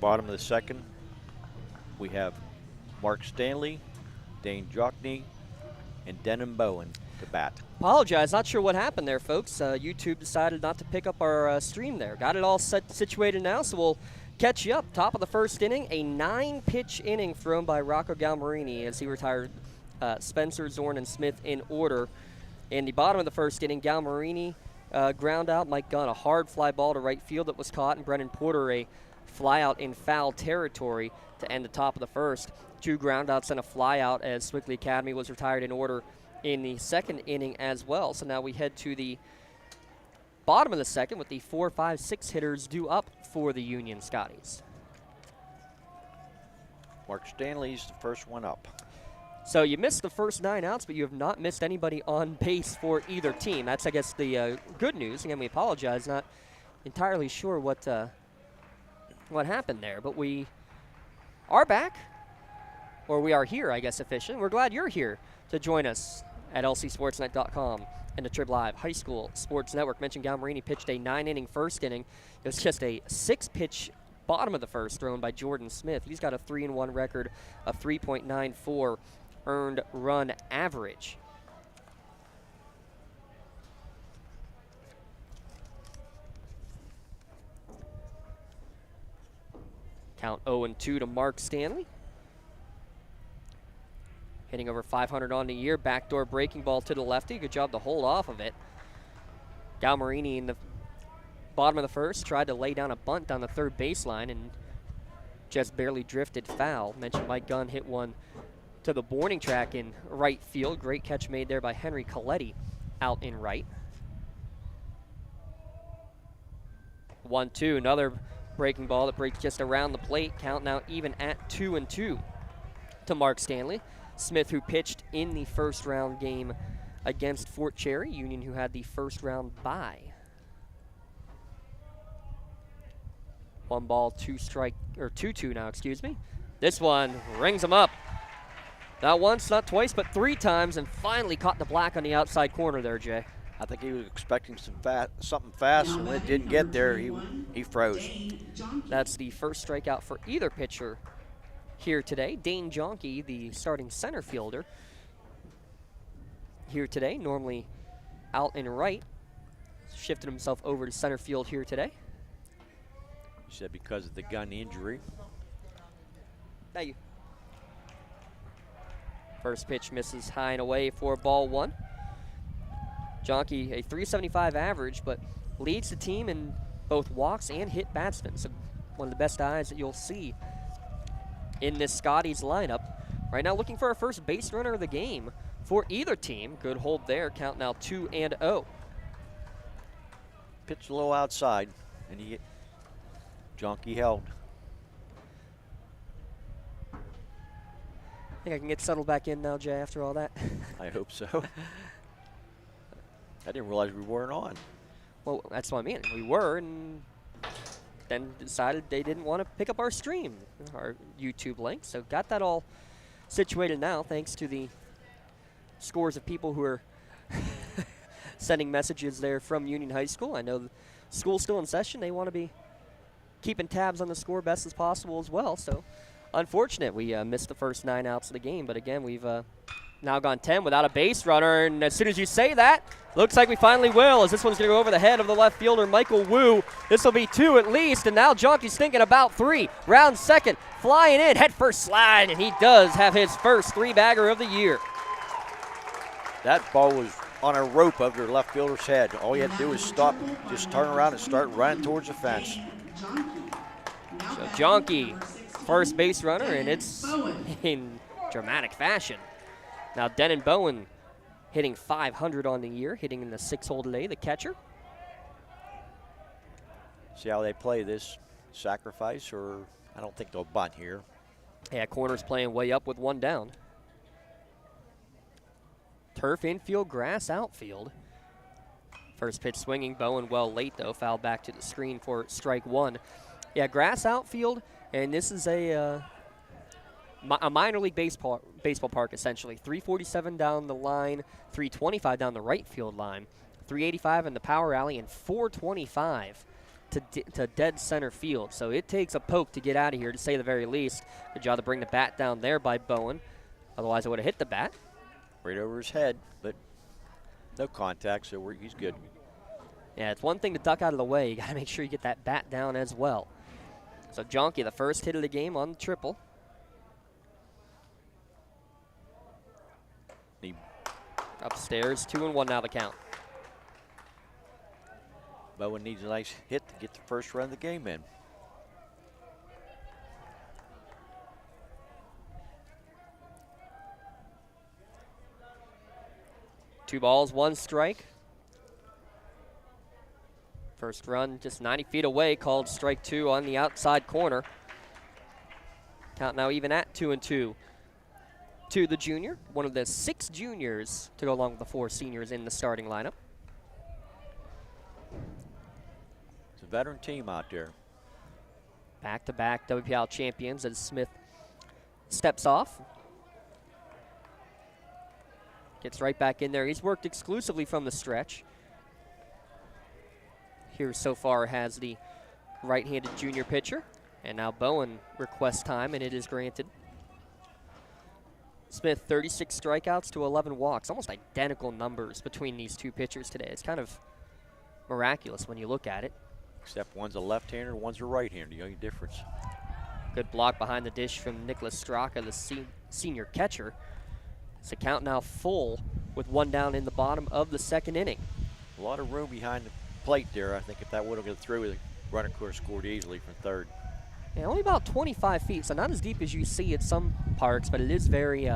Bottom of the second, we have Mark Stanley, Dane Jockney, and Denon Bowen to bat. Apologize, not sure what happened there, folks. YouTube decided not to pick up our stream there. Got it all situated now, so we'll catch you up. Top of the first inning, a 9-pitch inning thrown by Rocco Galmarini as he retired Spencer, Zorn, and Smith in order. In the bottom of the first inning, Galmarini ground out Mike Gunn, a hard fly ball to right field that was caught, and Brennan Porter a fly out in foul territory to end the top of the first. 2 ground outs and a fly out as Sewickley Academy was retired in order in the second inning as well. So now we head to the bottom of the second with the 4, 5, 6 hitters due up for the Union Scotties. Mark Stanley's the first one up. So you missed the first 9 outs, but you have not missed anybody on base for either team. That's, I guess, the good news. Again, we apologize. Not entirely sure what happened there, but we are back, or we are here, I guess, officially. We're glad you're here to join us at lcsportsnet.com and the Trib Live High School Sports Network. Mentioned Galmarini pitched a 9-inning first inning. It was just a 6-pitch bottom of the first thrown by Jordan Smith. He's got a 3-1 record of 3.94 earned run average. Count 0-2 to Mark Stanley. Hitting over 500 on the year. Backdoor breaking ball to the lefty. Good job to hold off of it. Galmarini in the bottom of the first tried to lay down a bunt down the third baseline and just barely drifted foul. Mentioned Mike Gunn hit one to the warning track in right field. Great catch made there by Henry Coletti out in right. 1-2, another breaking ball that breaks just around the plate. Count now even at 2-2 to Mark Stanley. Smith, who pitched in the first round game against Fort Cherry, Union who had the first round bye. 1 ball, 2 strike, or 2-2 now, excuse me. This one rings him up. Not once, not twice, but 3 times, and finally caught the black on the outside corner there, Jay. I think he was expecting something fast, and when it didn't get there, he froze. That's the first strikeout for either pitcher here today. Dane Jonke, the starting center fielder, here today, normally out in right. Shifted himself over to center field here today. He said because of the gun injury. Thank you. First pitch misses high and away for ball 1. Jonke, a 375 average, but leads the team in both walks and hit batsmen. So one of the best eyes that you'll see in this Scotties lineup. Right now looking for our first base runner of the game for either team. Good hold there, count now 2-0. Pitched a little outside, and Jonke held. I think I can get settled back in now, Jay, after all that. I hope so. I didn't realize we weren't on. Well, that's what I mean. We were, and then decided they didn't want to pick up our stream, our YouTube link. So got that all situated now, thanks to the scores of people who are sending messages there from Union High School. I know the school's still in session. They want to be keeping tabs on the score best as possible as well. So unfortunate we missed the first 9 outs of the game. But again, we've now gone 10 without a base runner. And as soon as you say that, looks like we finally will, as this one's going to go over the head of the left fielder, Michael Wu. This will be 2 at least, and now Jonke's thinking about 3. Round second, flying in, head first slide, and he does have his first 3-bagger of the year. That ball was on a rope over the left fielder's head. All you had to do was stop, just turn around and start running towards the fence. So Jonke, first base runner, and it's in dramatic fashion. Now Denon Bowen hitting 500 on the year, hitting in the 6-hole today, the catcher. See how they play this sacrifice, or I don't think they'll bunt here. Yeah, corner's playing way up with 1 down. Turf infield, grass outfield. First pitch swinging, Bowen well late though, fouled back to the screen for strike 1. Yeah, grass outfield, and this is a minor league baseball park essentially. 347 down the line, 325 down the right field line, 385 in the power alley, and 425 to dead center field. So it takes a poke to get out of here, to say the very least. Good job to bring the bat down there by Bowen. Otherwise, it would have hit the bat. Right over his head, but no contact, so he's good. Yeah, it's one thing to duck out of the way. You got to make sure you get that bat down as well. So Jonky, the first hit of the game on the triple. Upstairs, 2-1 now the count. Bowen needs a nice hit to get the first run of the game in. Two balls, one strike. First run just 90 feet away, called strike two on the outside corner. Count now even at 2-2. To the junior, one of the 6 juniors to go along with the 4 seniors in the starting lineup. It's a veteran team out there. Back-to-back WPIAL champions as Smith steps off. Gets right back in there. He's worked exclusively from the stretch. Here so far has the right-handed junior pitcher. And now Bowen requests time, and it is granted. Smith, 36 strikeouts to 11 walks. Almost identical numbers between these two pitchers today. It's kind of miraculous when you look at it. Except one's a left-hander, one's a right-hander. The only difference. Good block behind the dish from Nicholas Straka, the senior catcher. It's a count now full with one down in the bottom of the second inning. A lot of room behind the plate there. I think if that would have gone through, the runner could have scored easily from third. Yeah, only about 25 feet, so not as deep as you see at some parks, but it is very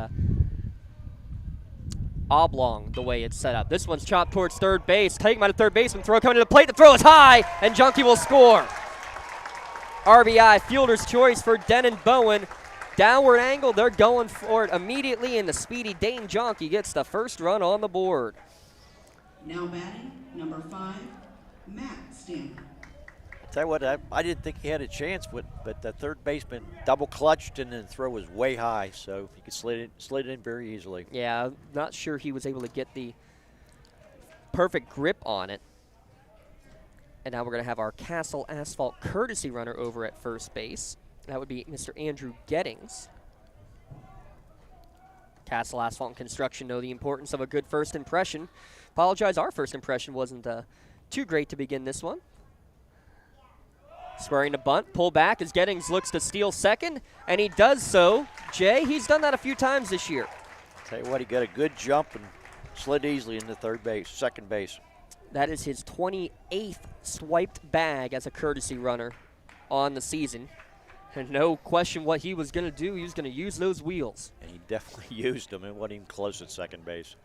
oblong the way it's set up. This one's chopped towards third base. Taking him out of third baseman. Throw coming to the plate. The throw is high, and Jonky will score. RBI, fielder's choice for Denon Bowen. Downward angle, they're going for it immediately, and the speedy Dane Jonky gets the first run on the board. Now batting, number 5, Matt Stanley. Tell you what, I didn't think he had a chance, but the third baseman double clutched and then the throw was way high, so he could slid it in very easily. Yeah, I'm not sure he was able to get the perfect grip on it. And now we're going to have our Castle Asphalt courtesy runner over at first base. That would be Mr. Andrew Gettings. Castle Asphalt and Construction know the importance of a good first impression. Apologize, our first impression wasn't too great to begin this one. Squaring to bunt, pull back as Gettings looks to steal second, and he does so. Jay, he's done that a few times this year. Tell you what, he got a good jump and slid easily into second base. That is his 28th swiped bag as a courtesy runner on the season. And no question what he was going to do. He was going to use those wheels. And he definitely used them. It wasn't even close at second base.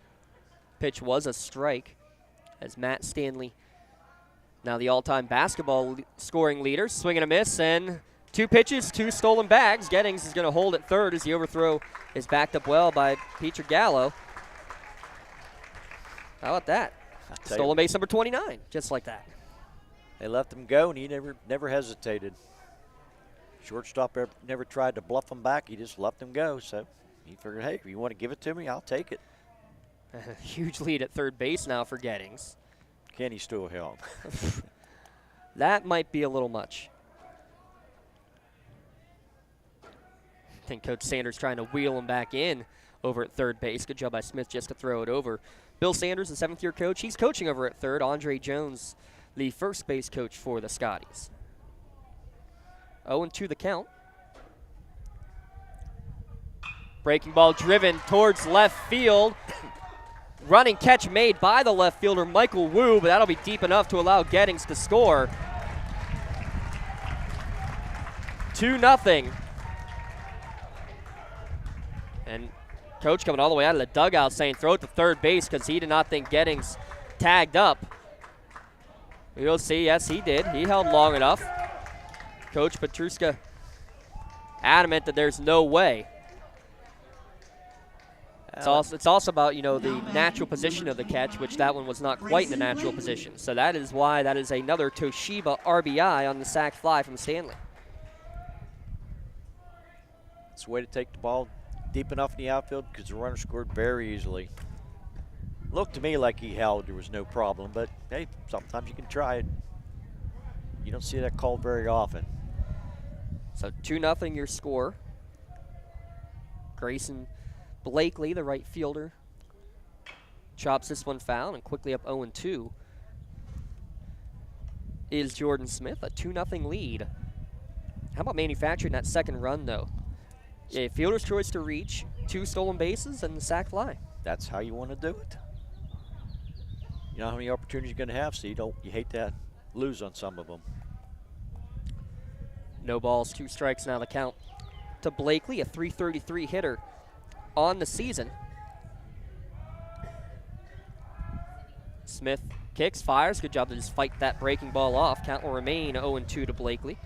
Pitch was a strike as Matt Stanley, now the all-time basketball scoring leader, swing and a miss, and 2 pitches, 2 stolen bags. Gettings is going to hold at third as the overthrow is backed up well by Peter Gallo. How about that? Stolen base number 29, just like that. They left him go, and he never hesitated. Shortstop never tried to bluff him back. He just left him go. So he figured, hey, if you want to give it to me, I'll take it. A huge lead at third base now for Gettings. Can he still help? That might be a little much. I think Coach Sanders trying to wheel him back in over at third base. Good job by Smith just to throw it over. Bill Sanders, the 7th-year coach, he's coaching over at third. Andre Jones, the first base coach for the Scotties. 0-2 the count. Breaking ball driven towards left field. Running catch made by the left fielder, Michael Wu, but that'll be deep enough to allow Gettings to score. 2-0. And coach coming all the way out of the dugout saying throw it to third base because he did not think Gettings tagged up. We'll see, yes he did. He held long enough. Coach Petruska adamant that there's no way. It's also about, you know, the natural position of the catch, which that one was not quite in the natural position. So that is why that is another Toshiba RBI on the sac fly from Stanley. It's a way to take the ball deep enough in the outfield because the runner scored very easily. Looked to me like he held, there was no problem, but hey, sometimes you can try it. You don't see that called very often. So 2-0 your score. Grayson Blakely, the right fielder, chops this one foul and quickly up 0-2 is Jordan Smith, a 2-0 lead. How about manufacturing that second run, though? A fielder's choice to reach, 2 stolen bases, and the sac fly. That's how you want to do it. You know how many opportunities you're going to have, so you hate to lose on some of them. No balls, 2 strikes now the count to Blakely, a .333 hitter on the season. Smith kicks, fires. Good job to just fight that breaking ball off. Count will remain 0-2 to Blakely.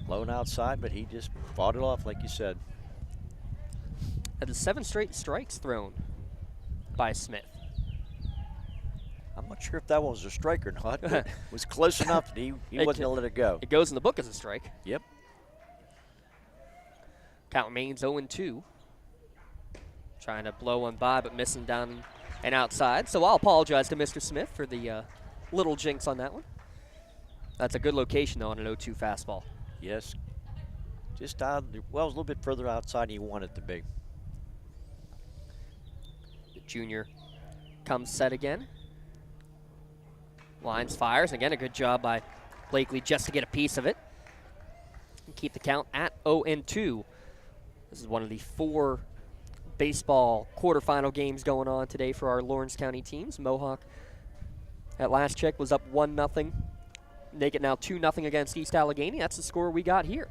Blown outside, but he just fought it off, like you said. That is 7 straight strikes thrown by Smith. I'm not sure if that one was a strike or not, but it was close enough that he wasn't going to let it go. It goes in the book as a strike. Yep. Count remains 0-2. Trying to blow one by, but missing down and outside. So I'll apologize to Mr. Smith for the little jinx on that one. That's a good location, though, on an 0-2 fastball. Yes. Just out, well, it was a little bit further outside than you want it to be. The junior comes set again. Lines, fires. Again, a good job by Blakely just to get a piece of it. And keep the count at 0-2. This is one of the 4 baseball quarterfinal games going on today for our Lawrence County teams. Mohawk, at last check, was up 1-0. Make it now 2-0 against East Allegheny. That's the score we got here.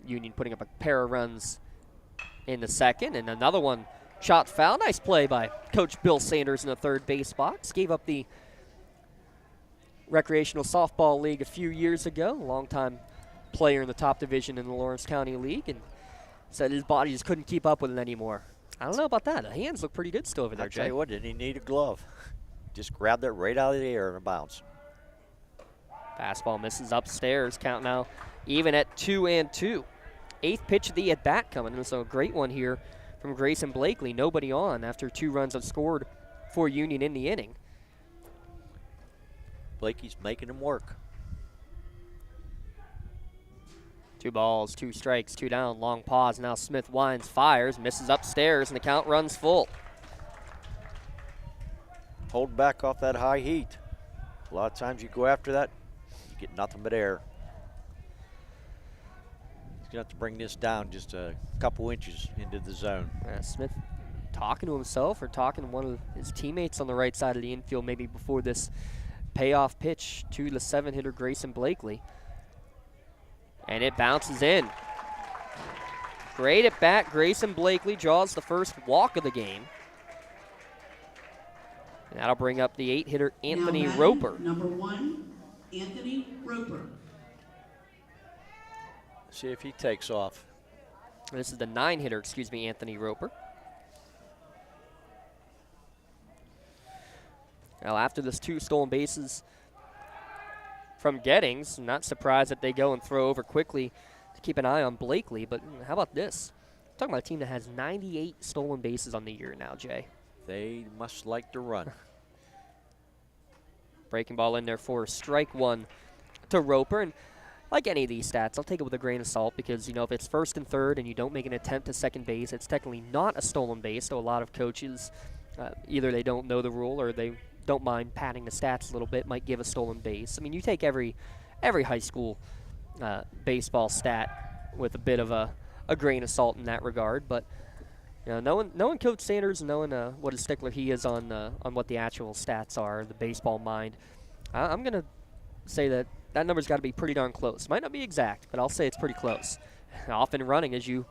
Union putting up a pair of runs in the second, and another one shot foul. Nice play by Coach Bill Sanders in the third base box. Gave up the Recreational Softball League a few years ago. A longtime player in the top division in the Lawrence County League, and said his body just couldn't keep up with it anymore. I don't know about that. The hands look pretty good still over there, Jay. I'll tell you what, didn't he need a glove? Just grabbed it right out of the air and a bounce. Fastball misses upstairs. Count now even at 2-2. 8th pitch of the at-bat coming. So a great one here from Grayson Blakely. Nobody on after 2 runs have scored for Union in the inning. Blakey's making him work. 2 balls, 2 strikes, 2 down. Long pause. Now Smith winds, fires, misses upstairs, and the count runs full. Hold back off that high heat. A lot of times you go after that, you get nothing but air. He's going to have to bring this down just a couple inches into the zone. Smith talking to himself or talking to one of his teammates on the right side of the infield maybe before this payoff pitch to the 7-hitter Grayson Blakely. And it bounces in. Great at bat. Grayson Blakely draws the first walk of the game. And that'll bring up the 8-hitter Anthony Roper. Number 1, Anthony Roper. See if he takes off. This is the 9-hitter, Anthony Roper. Now after this 2 stolen bases from Gettings, I'm not surprised that they go and throw over quickly to keep an eye on Blakely, but how about this? We're talking about a team that has 98 stolen bases on the year now, Jay. They must like to run. Breaking ball in there for strike 1 to Roper. And like any of these stats, I'll take it with a grain of salt because, you know, if it's first and third and you don't make an attempt to second base, it's technically not a stolen base. So a lot of coaches, either they don't know the rule or they don't mind padding the stats a little bit, might give a stolen base. I mean, you take every high school baseball stat with a bit of a grain of salt in that regard, but you know, knowing Coach Sanders, knowing what a stickler he is on what the actual stats are, the baseball mind, I'm gonna say that number's got to be pretty darn close. Might not be exact, but I'll say it's pretty close. Off and running, as you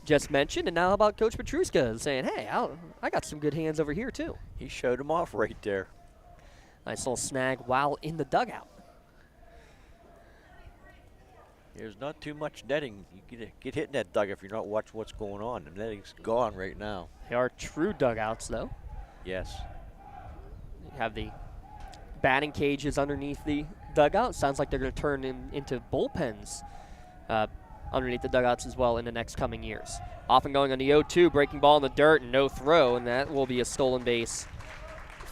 just mentioned, and now how about Coach Petruska saying, hey, I got some good hands over here too. He showed him off right there. Nice little snag while in the dugout. There's not too much netting. You get hit in that dugout if you're not watching what's going on. The netting's gone right now. They are true dugouts, though. Yes. You have the batting cages underneath the dugout. Sounds like they're going to turn into bullpens underneath the dugouts as well in the next coming years. Off and going on the 0-2, breaking ball in the dirt and no throw, and that will be a stolen base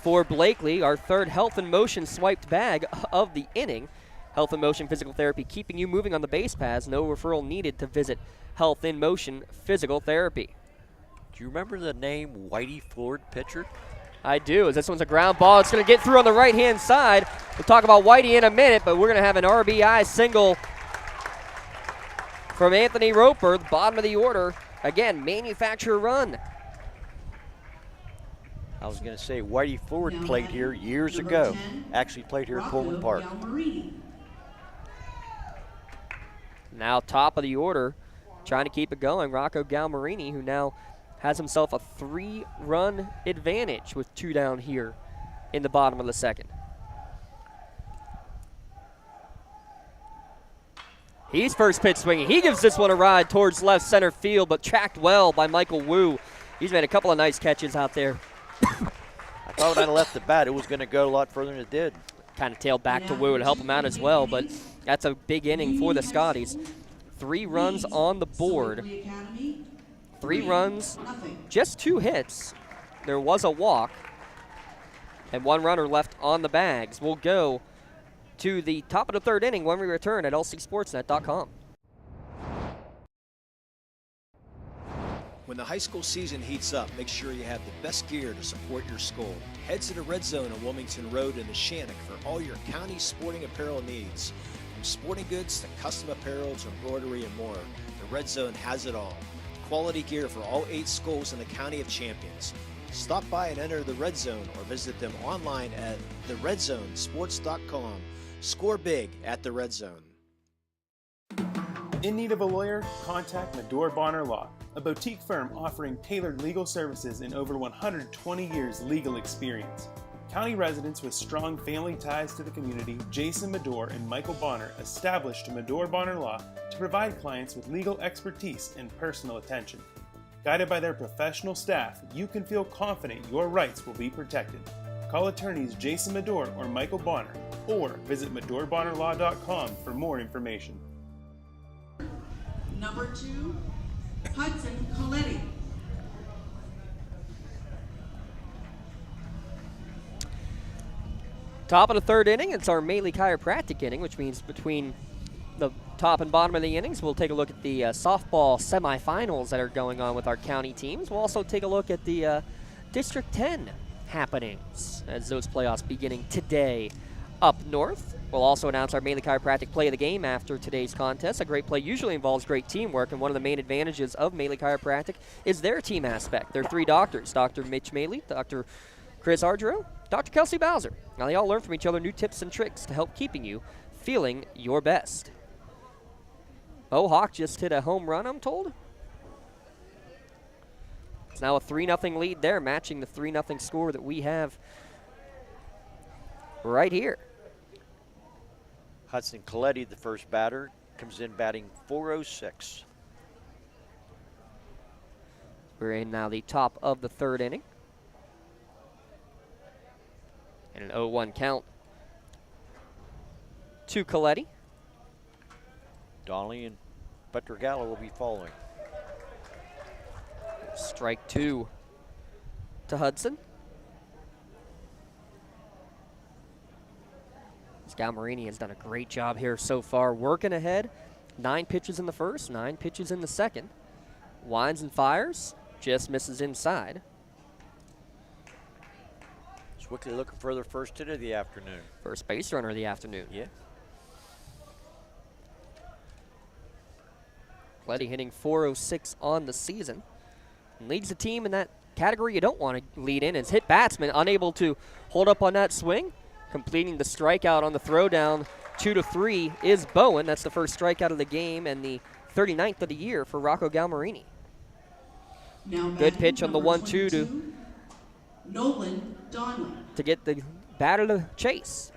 for Blakely, our third Health in Motion swiped bag of the inning. Health in Motion Physical Therapy, keeping you moving on the base paths. No referral needed to visit Health in Motion Physical Therapy. Do you remember the name Whitey Ford pitcher? I do, as this one's a ground ball. It's going to get through on the right-hand side. We'll talk about Whitey in a minute, but we're going to have an RBI single from Anthony Roper, the bottom of the order. Again, manufacturer run. I was going to say Whitey Ford played here years ago. Actually played here at Pullman Park. Now top of the order, trying to keep it going, Rocco Galmarini, who now has himself a 3-run advantage with 2 down here in the bottom of the second. He's first pitch swinging. He gives this one a ride towards left center field, but tracked well by Michael Wu. He's made a couple of nice catches out there. I thought when I left the bat, it was going to go a lot further than it did. Kind of tailed back to Wu to help him out as well, but that's a big inning for the Scotties. 3 runs on the board. 3 runs, just 2 hits. There was a walk, and 1 runner left on the bags. We'll go to the top of the 3rd inning when we return at lcsportsnet.com. When the high school season heats up, make sure you have the best gear to support your school. Head to the Red Zone on Wilmington Road in the Shannock for all your county sporting apparel needs. From sporting goods to custom apparel to embroidery and more, the Red Zone has it all. Quality gear for all 8 schools in the County of Champions. Stop by and enter the Red Zone or visit them online at theredzonesports.com. Score big at the Red Zone. In need of a lawyer? Contact Medore Bonner Law, a boutique firm offering tailored legal services and over 120 years legal experience. County residents with strong family ties to the community, Jason Medore and Michael Bonner, established Medore Bonner Law to provide clients with legal expertise and personal attention. Guided by their professional staff, you can feel confident your rights will be protected. Call attorneys Jason Medore or Michael Bonner, or visit MedoreBonnerLaw.com for more information. Number 2, Hudson Coletti. Top of the 3rd inning, it's our Maley Chiropractic inning, which means between the top and bottom of the innings, we'll take a look at the softball semifinals that are going on with our county teams. We'll also take a look at the District 10 happenings as those playoffs beginning today up north. We'll also announce our Maley Chiropractic play of the game after today's contest. A great play usually involves great teamwork, and one of the main advantages of Maley Chiropractic is their team aspect. There are 3 doctors, Dr. Mitch Maley, Dr. Chris Ardro, Dr. Kelsey Bowser. Now they all learn from each other new tips and tricks to help keeping you feeling your best. Hawk just hit a home run, I'm told. It's now a 3-0 lead there, matching the 3-0 score that we have right here. Hudson Coletti, the first batter, comes in batting .406. We're in now the top of the 3rd inning. And an 0-1 count to Coletti. Donnelly and Petrogala will be following. Strike 2 to Hudson. Galmarini has done a great job here so far, working ahead. 9 pitches in the first, 9 pitches in the second. Winds and fires, just misses inside. Sewickley looking for their first hit of the afternoon. First base runner of the afternoon. Yeah. Coletti hitting .406 on the season. And leads the team in that category you don't want to lead in. Is hit batsman unable to hold up on that swing. Completing the strikeout on the throwdown, 2-3, is Bowen. That's the first strikeout of the game and the 39th of the year for Rocco Galmarini. Good pitch on the 1-2 to Nolan Donnelly. To get the batter to chase.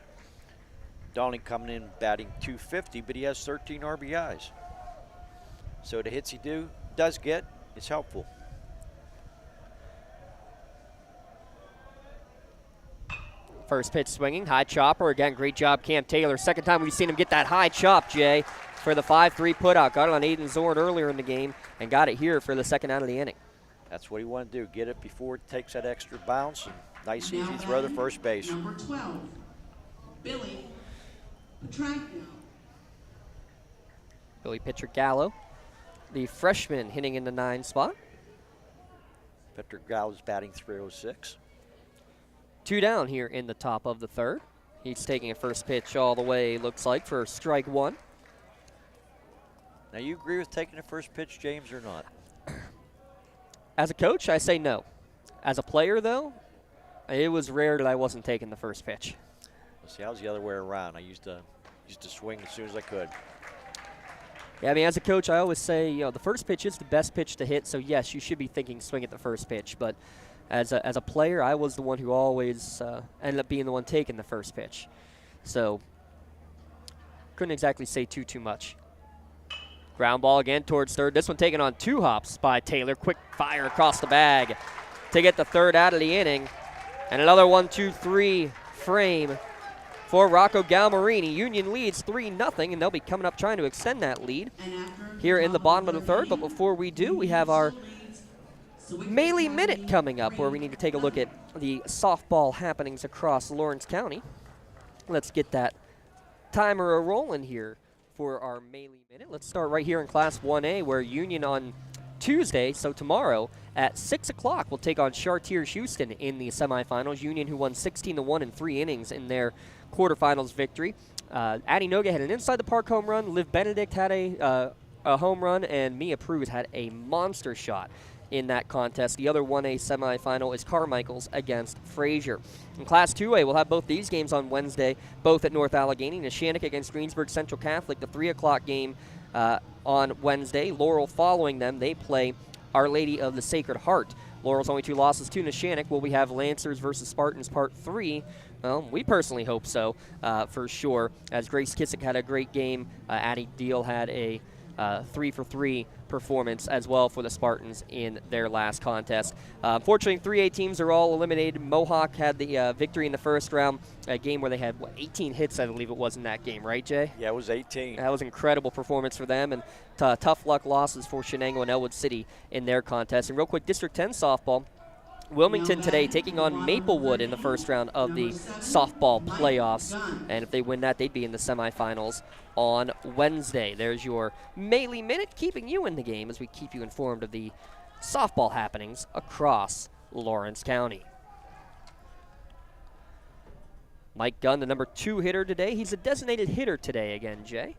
Donnelly coming in batting .250, but he has 13 RBIs. So the hits he does get, it's helpful. First pitch swinging, high chopper. Again, great job, Cam Taylor. Second time we've seen him get that high chop, Jay, for the 5-3 putout. Got it on Aiden Zorn earlier in the game and got it here for the second out of the inning. That's what he wanted to do, get it before it takes that extra bounce and Nice, Now easy throw to batting, first base. Number 12, Billy Petragno. Billy pitcher Gallo, the freshman, hitting in the 9 spot. Peter Gallo's batting 306. 2 down here in the top of the 3rd. He's taking a first pitch all the way, looks like, for strike 1. Now, you agree with taking the first pitch, James, or not? As a coach, I say no. As a player, though, it was rare that I wasn't taking the first pitch. Let's see, I was the other way around. I used to swing as soon as I could. Yeah, I mean, as a coach, I always say, the first pitch is the best pitch to hit, so yes, you should be thinking swing at the first pitch. But as a player, I was the one who always ended up being the one taking the first pitch. So couldn't exactly say too much. Ground ball again towards third. This one taken on 2 hops by Taylor. Quick fire across the bag to get the 3rd out of the inning. And another 1-2-3 frame for Rocco Galmarini. Union leads 3-0, and they'll be coming up trying to extend that lead here in the bottom of the 3rd. But before we do, we have our Melee Minute coming up, where we need to take a look at the softball happenings across Lawrence County. Let's get that timer rolling here for our Melee Minute. Let's start right here in Class 1A, where Union on Tuesday, so tomorrow, at 6 o'clock, will take on Chartiers Houston in the semifinals. Union, who won 16-1 in 3 innings in their quarterfinals victory. Addie Noga had an inside-the-park home run. Liv Benedict had a home run, and Mia Pruz had a monster shot in that contest. The other 1A semifinal is Carmichael's against Frazier. In Class 2A, we'll have both these games on Wednesday, both at North Allegheny. Neshannock against Greensburg Central Catholic, the 3 o'clock game on Wednesday. Laurel following them, they play Our Lady of the Sacred Heart. Laurel's only 2 losses to Neshannock. Will we have Lancers versus Spartans Part 3? Well, we personally hope so, for sure, as Grace Kissick had a great game. Addie Deal had a 3-for-3 performance as well for the Spartans in their last contest. Unfortunately, 3A teams are all eliminated. Mohawk had the victory in the first round, a game where they had, 18 hits, I believe it was, in that game, right, Jay? Yeah, it was 18. That was an incredible performance for them, and tough luck losses for Shenango and Elwood City in their contest. And real quick, District 10 softball. Wilmington today taking on Maplewood in the first round of the softball playoffs. And if they win that, they'd be in the semifinals on Wednesday. There's your Melee Minute, keeping you in the game as we keep you informed of the softball happenings across Lawrence County. Mike Gunn, the number 2 hitter today. He's a designated hitter today again, Jay.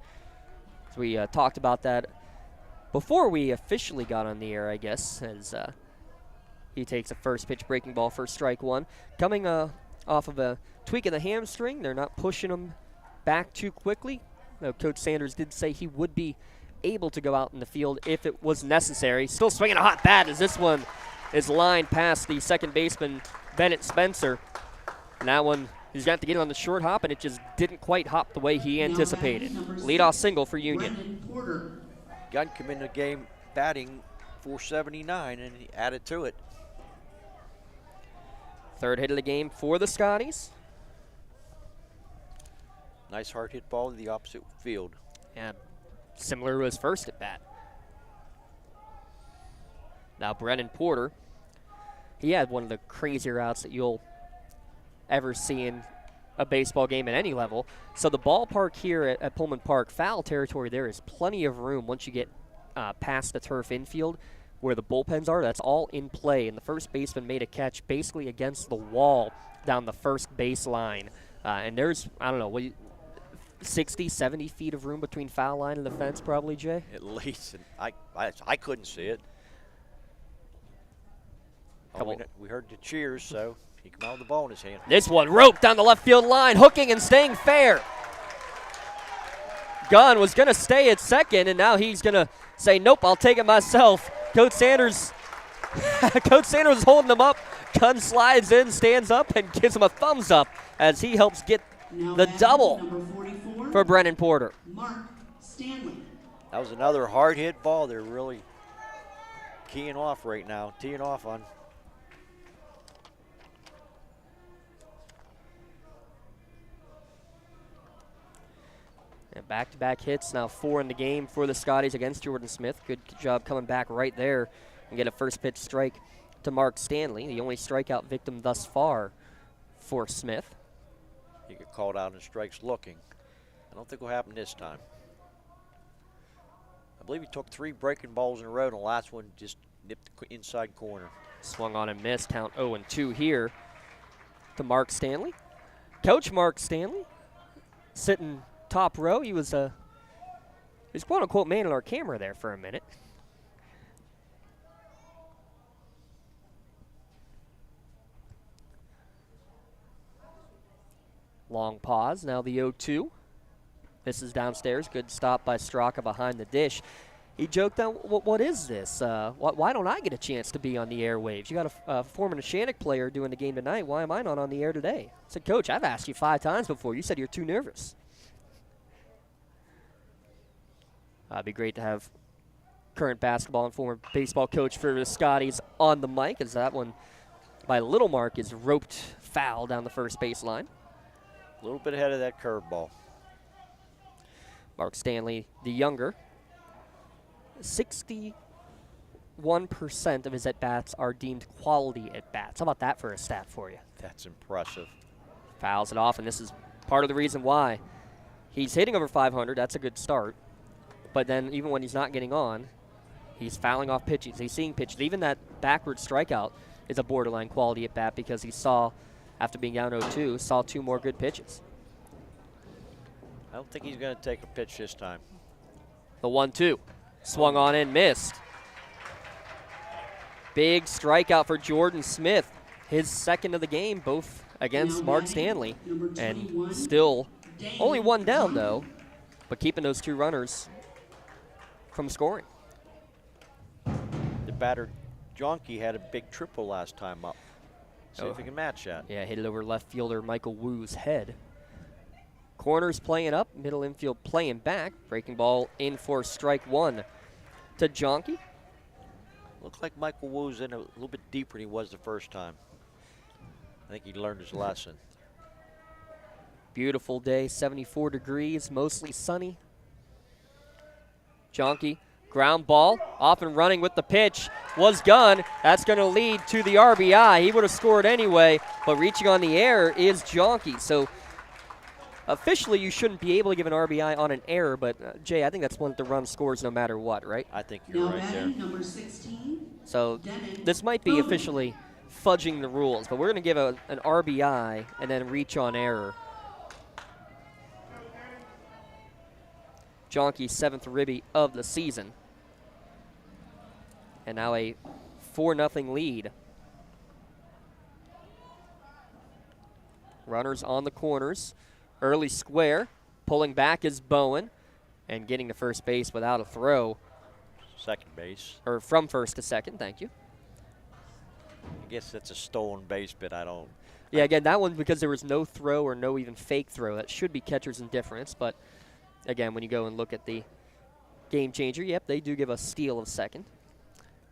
So we talked about that before we officially got on the air, I guess, as he takes a first pitch breaking ball for strike 1. Coming off of a tweak of the hamstring, they're not pushing him back too quickly. Coach Sanders did say he would be able to go out in the field if it was necessary. Still swinging a hot bat as this one is lined past the second baseman, Bennett Spencer. And that one, he's got to get it on the short hop, and it just didn't quite hop the way he anticipated. Leadoff single for Union. Gunn come in the game batting .479, and he added to it. 3rd hit of the game for the Scotties. Nice hard hit ball to the opposite field. Yeah, similar to his first at bat. Now Brennan Porter, he had one of the crazier outs that you'll ever see in a baseball game at any level. So the ballpark here at Pullman Park, foul territory, there is plenty of room once you get past the turf infield where the bullpens are. That's all in play, and the first baseman made a catch basically against the wall down the first base line. And there's, I don't know, 60, 70 feet of room between foul line and the fence probably, Jay? At least. And I couldn't see it. Oh, we heard the cheers, so he came out with the ball in his hand. This one roped down the left field line, hooking and staying fair. Gunn was going to stay at second, and now he's going to say, nope, I'll take it myself. Coach Sanders is holding him up. Gunn slides in, stands up, and gives him a thumbs up as he helps get the double for Brennan Porter. Mark Stanley. That was another hard hit ball. They're really keying off right now, teeing off on. And back-to-back hits, now 4 in the game for the Scotties against Jordan Smith. Good job coming back right there and get a first pitch strike to Mark Stanley, the only strikeout victim thus far for Smith. He got called out in strikes looking. I don't think it will happen this time. I believe he took 3 breaking balls in a row, and the last one just nipped the inside corner. Swung on and missed. Count 0-2 here to Mark Stanley. Coach Mark Stanley sitting top row. He was quote-unquote man on our camera there for a minute. Long pause. Now the 0-2. This is downstairs. Good stop by Straka behind the dish. He joked, what is this? Why don't I get a chance to be on the airwaves? You got a former Neshannock player doing the game tonight. Why am I not on the air today? I said, Coach, I've asked you 5 times before. You said you're too nervous. It'd be great to have current basketball and former baseball coach for the Scotties on the mic, as that one by Little Mark is roped foul down the first baseline. A little bit ahead of that curveball. Mark Stanley, the younger, 61% of his at-bats are deemed quality at-bats. How about that for a stat for you? That's impressive. Fouls it off, and this is part of the reason why. He's hitting over 500. That's a good start. But then even when he's not getting on, he's fouling off pitches. He's seeing pitches. Even that backward strikeout is a borderline quality at-bat because he saw, after being down 0-2, saw 2 more good pitches. I don't think he's going to take a pitch this time. The 1-2. Swung on and missed. Big strikeout for Jordan Smith. His second of the game, both against Mark Stanley. And still only 1 down, though, but keeping those 2 runners from scoring. The batter, Jonke, had a big triple last time up. See if he can match that. Yeah, hit it over left fielder Michael Wu's head. Corners playing up, middle infield playing back. Breaking ball in for strike 1 to Jonke. Looks like Michael Wu's in a little bit deeper than he was the first time. I think he learned his lesson. Beautiful day, 74 degrees, mostly sunny. Jonke, ground ball, off and running with the pitch, was gone. That's going to lead to the RBI. He would have scored anyway, but reaching on the air is Jonke. So officially, you shouldn't be able to give an RBI on an error, but Jay, I think that's one the run scores no matter what, right? I think you're right there. Number 16. So this might be officially fudging the rules, but we're going to give an RBI and then reach on error. Jonke's 7th ribby of the season. And now a 4-0 lead. Runners on the corners. Early square. Pulling back is Bowen. And getting to first base without a throw. Second base. Or from first to second, thank you. I guess that's a stolen base, but I don't. Yeah, again, that one because there was no throw or no even fake throw. That should be catcher's indifference, but again, when you go and look at the game changer, yep, they do give a steal of second.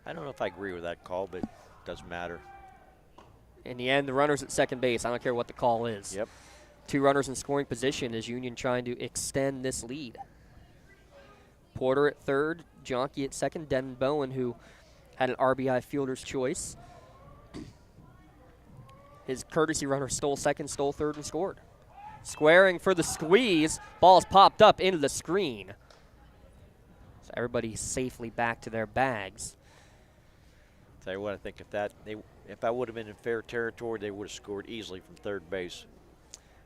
I don't know if I agree with that call, but it doesn't matter. In the end, the runner's at second base. I don't care what the call is. Yep. 2 runners in scoring position as Union trying to extend this lead. Porter at third, Jonke at second, Devin Bowen, who had an RBI fielder's choice. His courtesy runner stole second, stole third, and scored. Squaring for the squeeze. Ball's popped up into the screen. So everybody's safely back to their bags. Tell you what, I think if I would have been in fair territory, they would have scored easily from third base.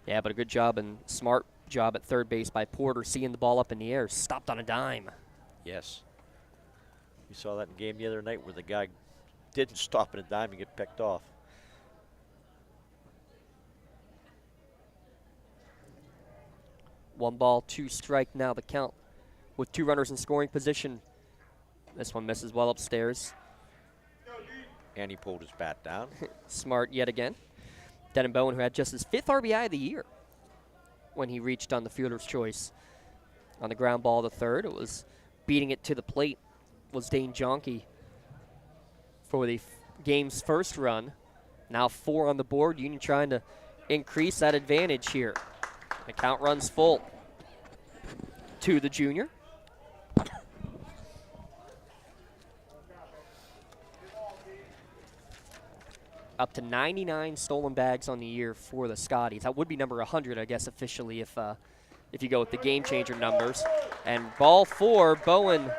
Yeah, but a good job and smart job at third base by Porter, seeing the ball up in the air, stopped on a dime. Yes. You saw that in the game the other night where the guy didn't stop at a dime and get picked off. One ball, 2 strike now the count with 2 runners in scoring position. This one misses well upstairs. And he pulled his bat down. Smart yet again. Devin Bowen, who had just his 5th RBI of the year when he reached on the fielder's choice. On the ground ball to third, it was beating it to the plate was Dane Jonke for the game's first run. Now 4 on the board. Union trying to increase that advantage here. The count runs full to the junior. Up to 99 stolen bags on the year for the Scotties. That would be number 100, I guess, officially, if you go with the game changer numbers. And ball 4, Bowen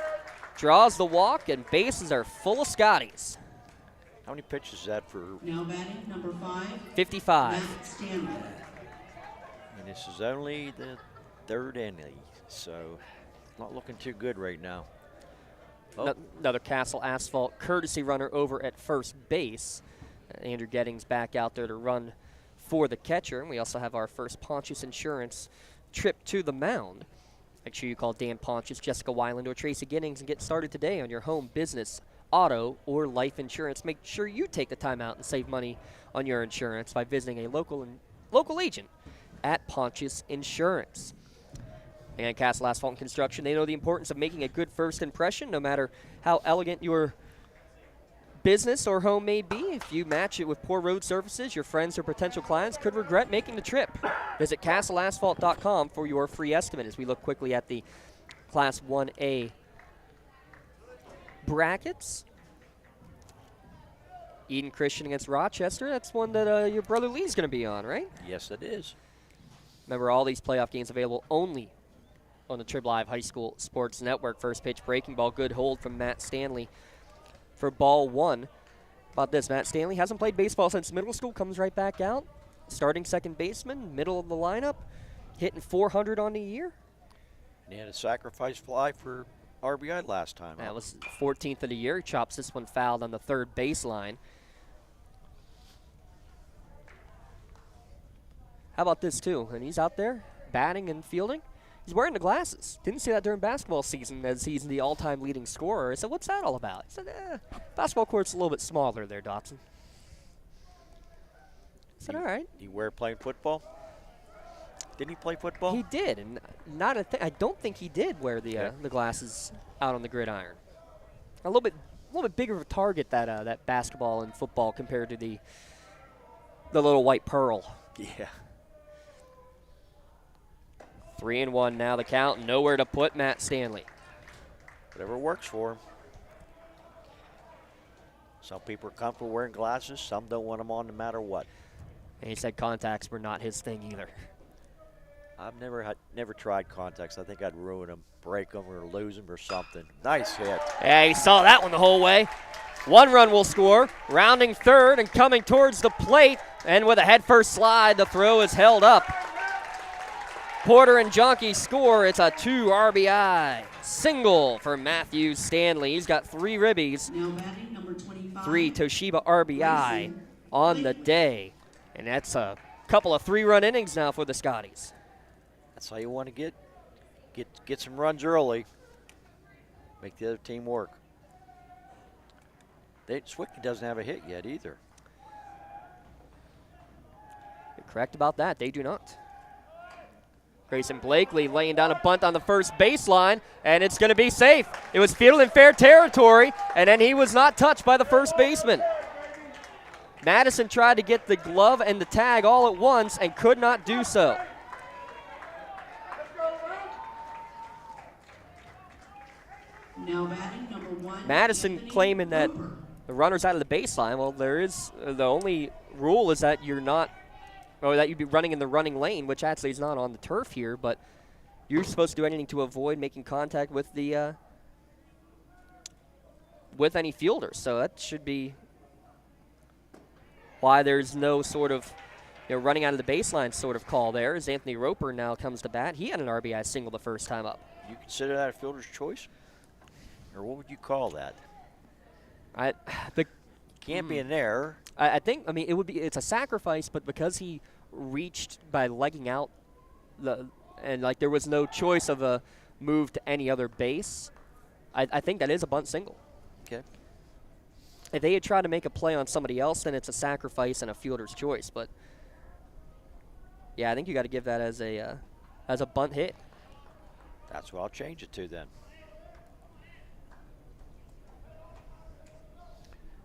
draws the walk, and bases are full of Scotties. How many pitches is that for? Now batting number 5. 55. Matt Stanley. And this is only the 3rd inning, so not looking too good right now. Oh. Another Castle Asphalt courtesy runner over at first base. Andrew Gettings back out there to run for the catcher. And we also have our first Pontius Insurance trip to the mound. Make sure you call Dan Pontius, Jessica Weiland, or Tracy Giddings and get started today on your home, business, auto, or life insurance. Make sure you take the time out and save money on your insurance by visiting a local agent at Pontius Insurance. And Castle Asphalt and Construction, they know the importance of making a good first impression, no matter how elegant your business or home may be. If you match it with poor road surfaces, your friends or potential clients could regret making the trip. Visit castleasphalt.com for your free estimate as we look quickly at the Class 1A brackets. Eden Christian against Rochester. That's one that your brother Lee's going to be on, right? Yes, it is. Remember, all these playoff games available only on the Trib Live High School Sports Network. First pitch, breaking ball, good hold from Matt Stanley for ball 1. About this, Matt Stanley hasn't played baseball since middle school, comes right back out. Starting second baseman, middle of the lineup, hitting 400 on the year. And he had a sacrifice fly for RBI last time. That was 14th of the year. He chops this one fouled on the third baseline. How about this, too? And he's out there batting and fielding. He's wearing the glasses. Didn't see that during basketball season as he's the all-time leading scorer. I said, what's that all about? He said, basketball court's a little bit smaller there, Dotson. I said, all right. You wear playing football? Didn't he play football? He did, and I don't think he did wear the glasses out on the gridiron. A little bit bigger of a target that basketball and football compared to the little white pearl. Yeah. 3-1 now the count. Nowhere to put Matt Stanley. Whatever works for him. Some people are comfortable wearing glasses. Some don't want them on no matter what. And he said contacts were not his thing either. I've never tried contacts. I think I'd ruin them, break them, or lose them or something. Nice hit. Yeah, he saw that one the whole way. 1 run will score. Rounding third and coming towards the plate. And with a headfirst slide, the throw is held up. Porter and Jonke score. It's a 2 RBI single for Matthew Stanley. He's got 3 ribbies, Now batting number 25. 3 Toshiba RBI on the day. And that's a couple of 3-run innings now for the Scotties. That's how you want to get some runs early. Make the other team work. Sewickley doesn't have a hit yet either. You're correct about that. They do not. Grayson Blakely laying down a bunt on the first baseline, and it's going to be safe. It was fielded in fair territory, and then he was not touched by the first baseman. Madison tried to get the glove and the tag all at once and could not do so. Now batting number 1. Madison Anthony claiming that Roper. the runner's out of the baseline. Well, there is the only rule is that you're not, or that you'd be running in the running lane, which actually is not on the turf here, but you're supposed to do anything to avoid making contact with the with any fielder. So that should be why there's no sort of running out of the baseline sort of call there, as Anthony Roper now comes to bat. He had an RBI single the first time up. You consider that a fielder's choice? Or what would you call that? Can't be an error. I think, it's a sacrifice, but because he reached by legging out, there was no choice of a move to any other base, I think that is a bunt single. Okay. If they had tried to make a play on somebody else, then it's a sacrifice and a fielder's choice. But, yeah, I think you got to give that as a bunt hit. That's what I'll change it to then.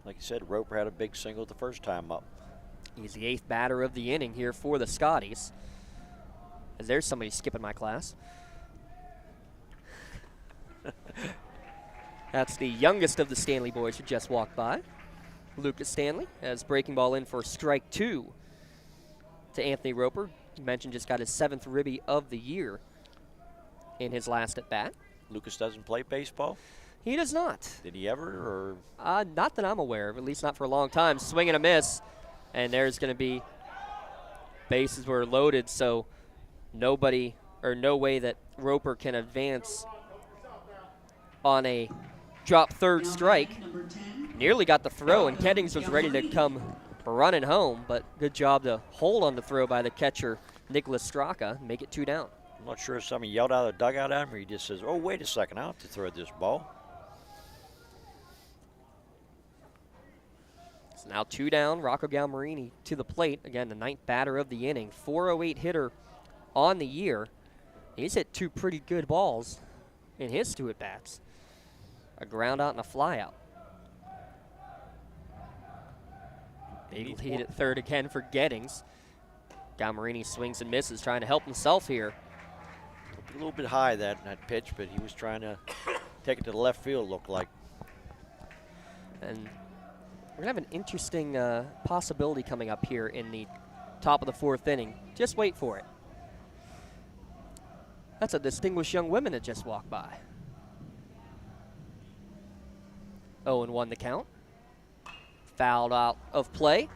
Like you said, Roper had a big single the first time up. He's the 8th batter of the inning here for the Scotties. As there's somebody skipping my class. That's the youngest of the Stanley boys who just walked by. Lucas Stanley as breaking ball in for strike 2 to Anthony Roper. You mentioned just got his 7th ribby of the year in his last at bat. Lucas doesn't play baseball? He does not. Did he ever? Or Not that I'm aware of, at least not for a long time. Swing and a miss, and there's going to be bases were loaded, so nobody or no way that Roper can advance on a drop third strike. Number 10. Nearly got the throw, and Kettings was ready to come running home, but good job to hold on the throw by the catcher, Nicholas Straka, and make it 2 down. I'm not sure if somebody yelled out of the dugout at him or he just says, oh, wait a second, I have to throw this ball. So now 2 down, Rocco Galmarini to the plate. Again, the 9th batter of the inning, 408 hitter on the year. He's hit 2 pretty good balls in his 2 at-bats. A ground out and a fly out. Big lead at third again for Gettings. Galmarini swings and misses, trying to help himself here. A little bit high that pitch, but he was trying to take it to the left field, looked like. And we're going to have an interesting possibility coming up here in the top of the 4th inning. Just wait for it. That's a distinguished young woman that just walked by. 0-1 the count. Fouled out of play.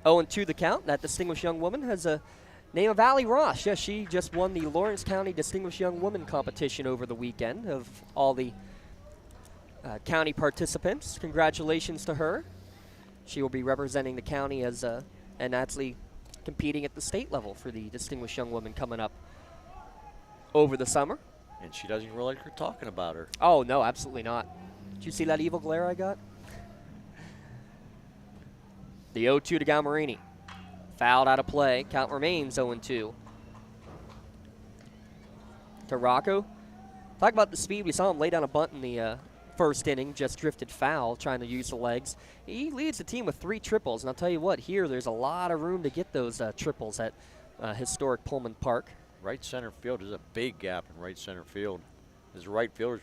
0-2 the count. That distinguished young woman has a name of Allie Ross. Yes, she just won the Lawrence County Distinguished Young Woman competition over the weekend of all the county participants. Congratulations to her. She will be representing the county as and actually competing at the state level for the Distinguished Young Woman coming up over the summer. And she doesn't even realize you're talking about her. Oh, no, absolutely not. Did you see that evil glare I got? The 0-2 to Galmarini. Fouled out of play. Count remains 0-2. To Rocco. Talk about the speed. We saw him lay down a bunt in the first inning. Just drifted foul, trying to use the legs. He leads the team with 3 triples. And I'll tell you what, here there's a lot of room to get those triples at historic Pullman Park. Right center field, there's a big gap in right center field. His right fielder's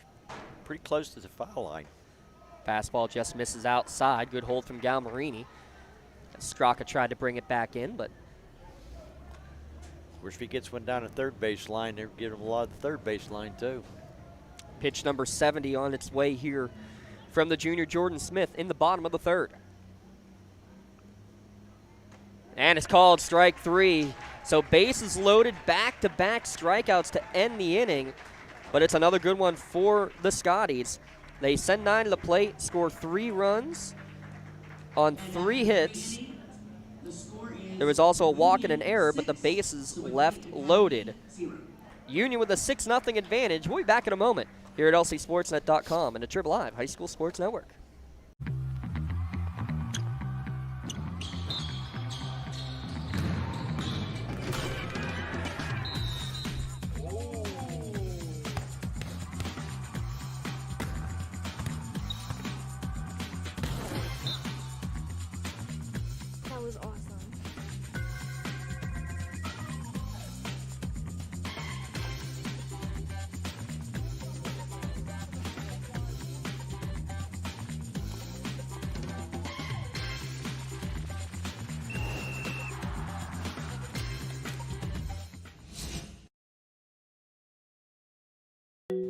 pretty close to the foul line. Fastball just misses outside. Good hold from Galmarini. Straka tried to bring it back in, but Of course, if he gets one down the third base line, they'll give him a lot of the third base line too. pitch number 70 on its way here from the junior Jordan Smith in the bottom of the 3rd. And it's called strike 3. So bases loaded, back-to-back strikeouts to end the inning. But it's another good one for the Scotties. They send 9 to the plate, score 3 runs on 3 hits. There was also a walk and an error, but the bases left loaded. Union with a 6-0 advantage. We'll be back in a moment here at lcsportsnet.com and the Triple Live High School Sports Network. That was awesome.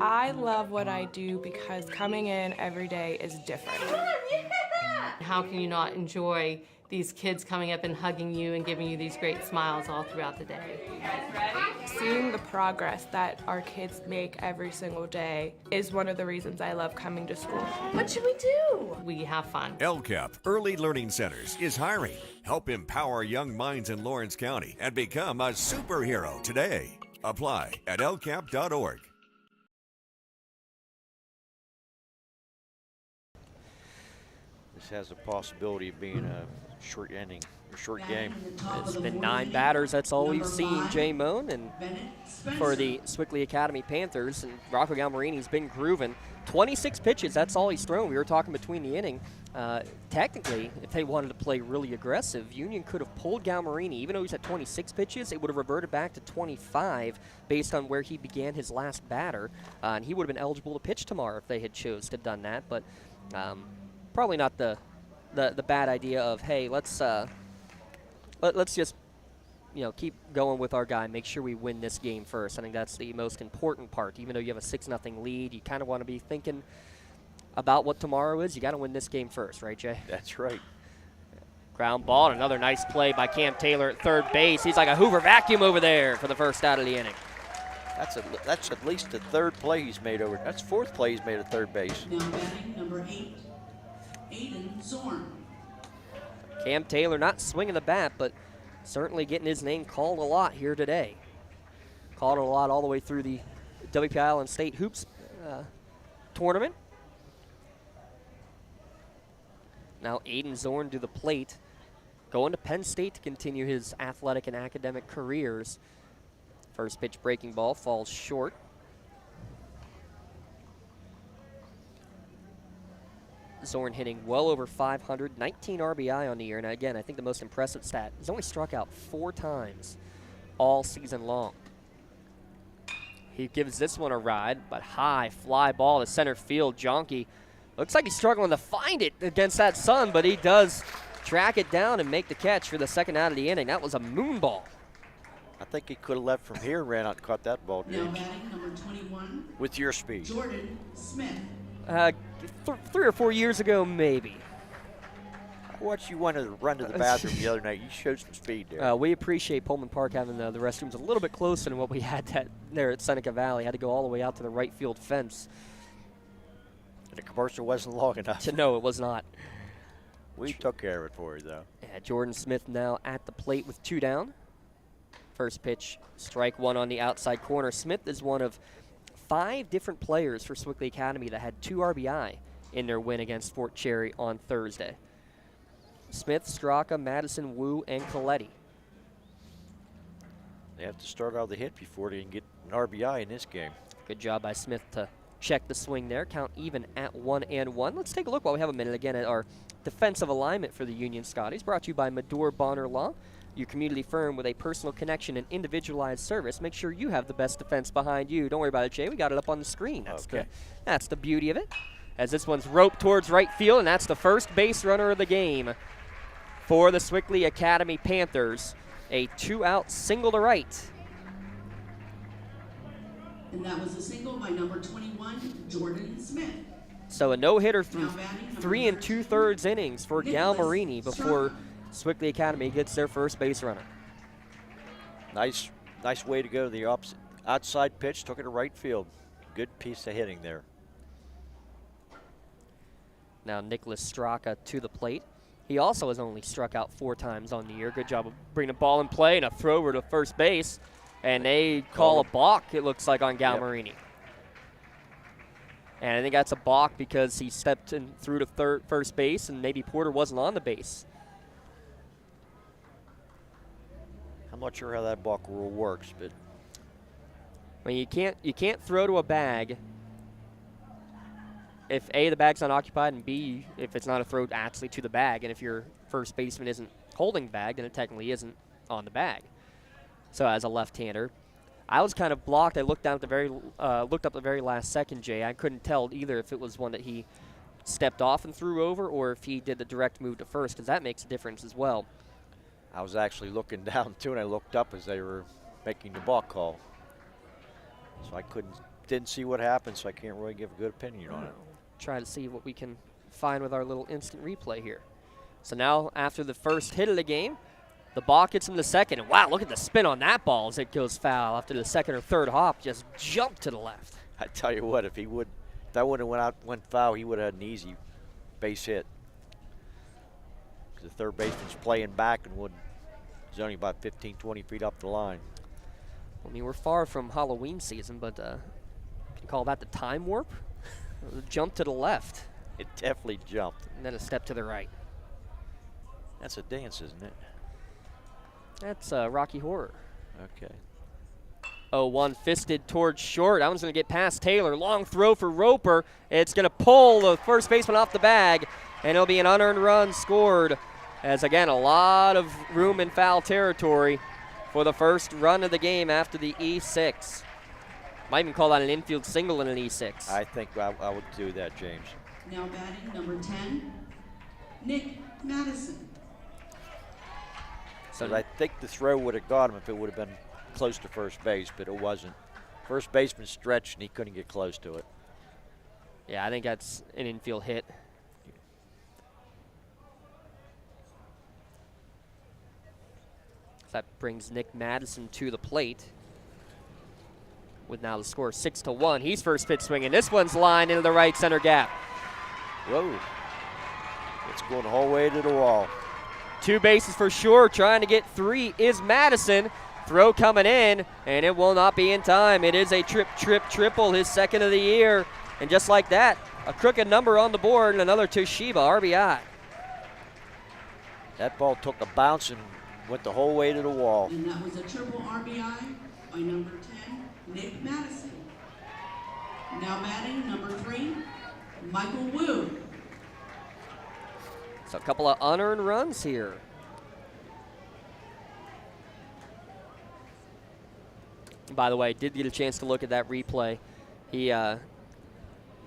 I love what I do because coming in every day is different. How can you not enjoy these kids coming up and hugging you and giving you these great smiles all throughout the day? Seeing the progress that our kids make every single day is one of the reasons I love coming to school. What should we do? We have fun. LCAP Early Learning Centers is hiring. Help empower young minds in Lawrence County and become a superhero today. Apply at lcap.org. This has a possibility of being a short inning, a short game. It's been 9 batters. That's all we've seen, Jay Moan. And for the Sewickley Academy Panthers, and Rocco Galmarini's been grooving. 26 pitches, that's all he's thrown. We were talking between the inning. Technically, if they wanted to play really aggressive, Union could have pulled Galmarini. Even though he's at 26 pitches, it would have reverted back to 25 based on where he began his last batter. And he would have been eligible to pitch tomorrow if they had chose to have done that. But probably not the the bad idea of, hey, let's just keep going with our guy, make sure we win this game first. I think that's the most important part. Even though you have a 6-0 lead, you kind of want to be thinking about what tomorrow is. You got to win this game first, right, Jay? That's right. Ground ball, and another nice play by Cam Taylor at third base. He's like a Hoover vacuum over there for the first out of the inning. That's at least the third play he's made over. That's fourth play he's made at third base. Now batting number 8, Aiden Zorn. Cam Taylor not swinging the bat, but certainly getting his name called a lot here today. Called it a lot all the way through the WPIAL and State Hoops tournament. Now Aiden Zorn to the plate, going to Penn State to continue his athletic and academic careers. First pitch breaking ball falls short. Zorn hitting well over 500, 19 RBI on the year. And again, I think the most impressive stat, he's only struck out 4 times all season long. He gives this one a ride, but high fly ball to center field. Jonke looks like he's struggling to find it against that sun, but he does track it down and make the catch for the second out of the inning. That was a moon ball. I think he could have left from here, ran out and caught that ball, Now James. batting number 21, With your speed. Jordan Smith. 3 or 4 years ago, maybe. I watched you want to run to the bathroom the other night. You showed some speed there. We appreciate Pullman Park having the restrooms a little bit closer than what we had there at Seneca Valley. Had to go all the way out to the right field fence. And the commercial wasn't long enough. No, it was not. We took care of it for you, though. Yeah, Jordan Smith now at the plate with 2 down. First pitch, strike 1 on the outside corner. Smith is one of 5 different players for Sewickley Academy that had 2 RBI in their win against Fort Cherry on Thursday. Smith, Straka, Madison, Wu, and Coletti. They have to start out the hit before they can get an RBI in this game. Good job by Smith to check the swing there. Count even at 1-1. Let's take a look while we have a minute again at our defensive alignment for the Union Scotties. Brought to you by Medore Bonner Law, your community firm with a personal connection and individualized service. Make sure you have the best defense behind you. Don't worry about it, Jay. We got it up on the screen. That's the beauty of it. As this one's roped towards right field, and that's the first base runner of the game for the Sewickley Academy Panthers. A 2-out single to right. And that was a single by number 21, Jordan Smith. So a no-hitter through Now batting number 3 2/3 innings for Nicholas Galmarini before Straka. Sewickley Academy gets their first base runner. Nice way to go to the outside pitch. Took it to right field. Good piece of hitting there. Now Nicholas Straka to the plate. He also has only struck out 4 times on the year. Good job of bringing the ball in play and a throw over to first base. And they call a balk, it looks like, on Galmarini. Yep. And I think that's a balk because he stepped in through to first base, and maybe Porter wasn't on the base. I'm not sure how that balk rule works, but I mean, you can't throw to a bag if A, the bag's not occupied, and B, if it's not a throw actually to the bag. And if your first baseman isn't holding the bag, then it technically isn't on the bag. So as a left-hander, I was kind of blocked. I looked down at looked up the very last second, Jay. I couldn't tell either if it was one that he stepped off and threw over, or if he did the direct move to first, because that makes a difference as well. I was actually looking down too, and I looked up as they were making the balk call. So I didn't see what happened, so I can't really give a good opinion on it. Try to see what we can find with our little instant replay here. So now, after the first hit of the game, the balk hits him the second. And wow, look at the spin on that ball as it goes foul. After the second or third hop, just jumped to the left. I tell you what, if that would have went foul, he would have had an easy base hit. The third baseman's playing back and he's only about 15, 20 feet up the line. I mean, we're far from Halloween season, but can you call that the time warp? Jump to the left. It definitely jumped. And then a step to the right. That's a dance, isn't it? That's Rocky Horror. Okay. 0-1 fisted towards short. That one's going to get past Taylor. Long throw for Roper. It's going to pull the first baseman off the bag, and it'll be an unearned run scored. As, again, a lot of room in foul territory for the first run of the game after the E6. Might even call that an infield single in an E6. I think I would do that, James. Now batting number 10, Nick Madison. So I think the throw would have got him if it would have been close to first base, but it wasn't. First baseman stretched and he couldn't get close to it. Yeah, I think that's an infield hit. That brings Nick Madison to the plate. With now the score 6-1. He's first pitch swinging. This one's lined into the right center gap. Whoa. It's going the whole way to the wall. 2 bases for sure. Trying to get 3 is Madison. Throw coming in, and it will not be in time. It is a triple, his second of the year. And just like that, a crooked number on the board and another Toshiba RBI. That ball took a bounce and went the whole way to the wall. And that was a triple RBI by number 10, Nick Madison. Now batting number 3, Michael Wu. So a couple of unearned runs here. By the way, did get a chance to look at that replay. He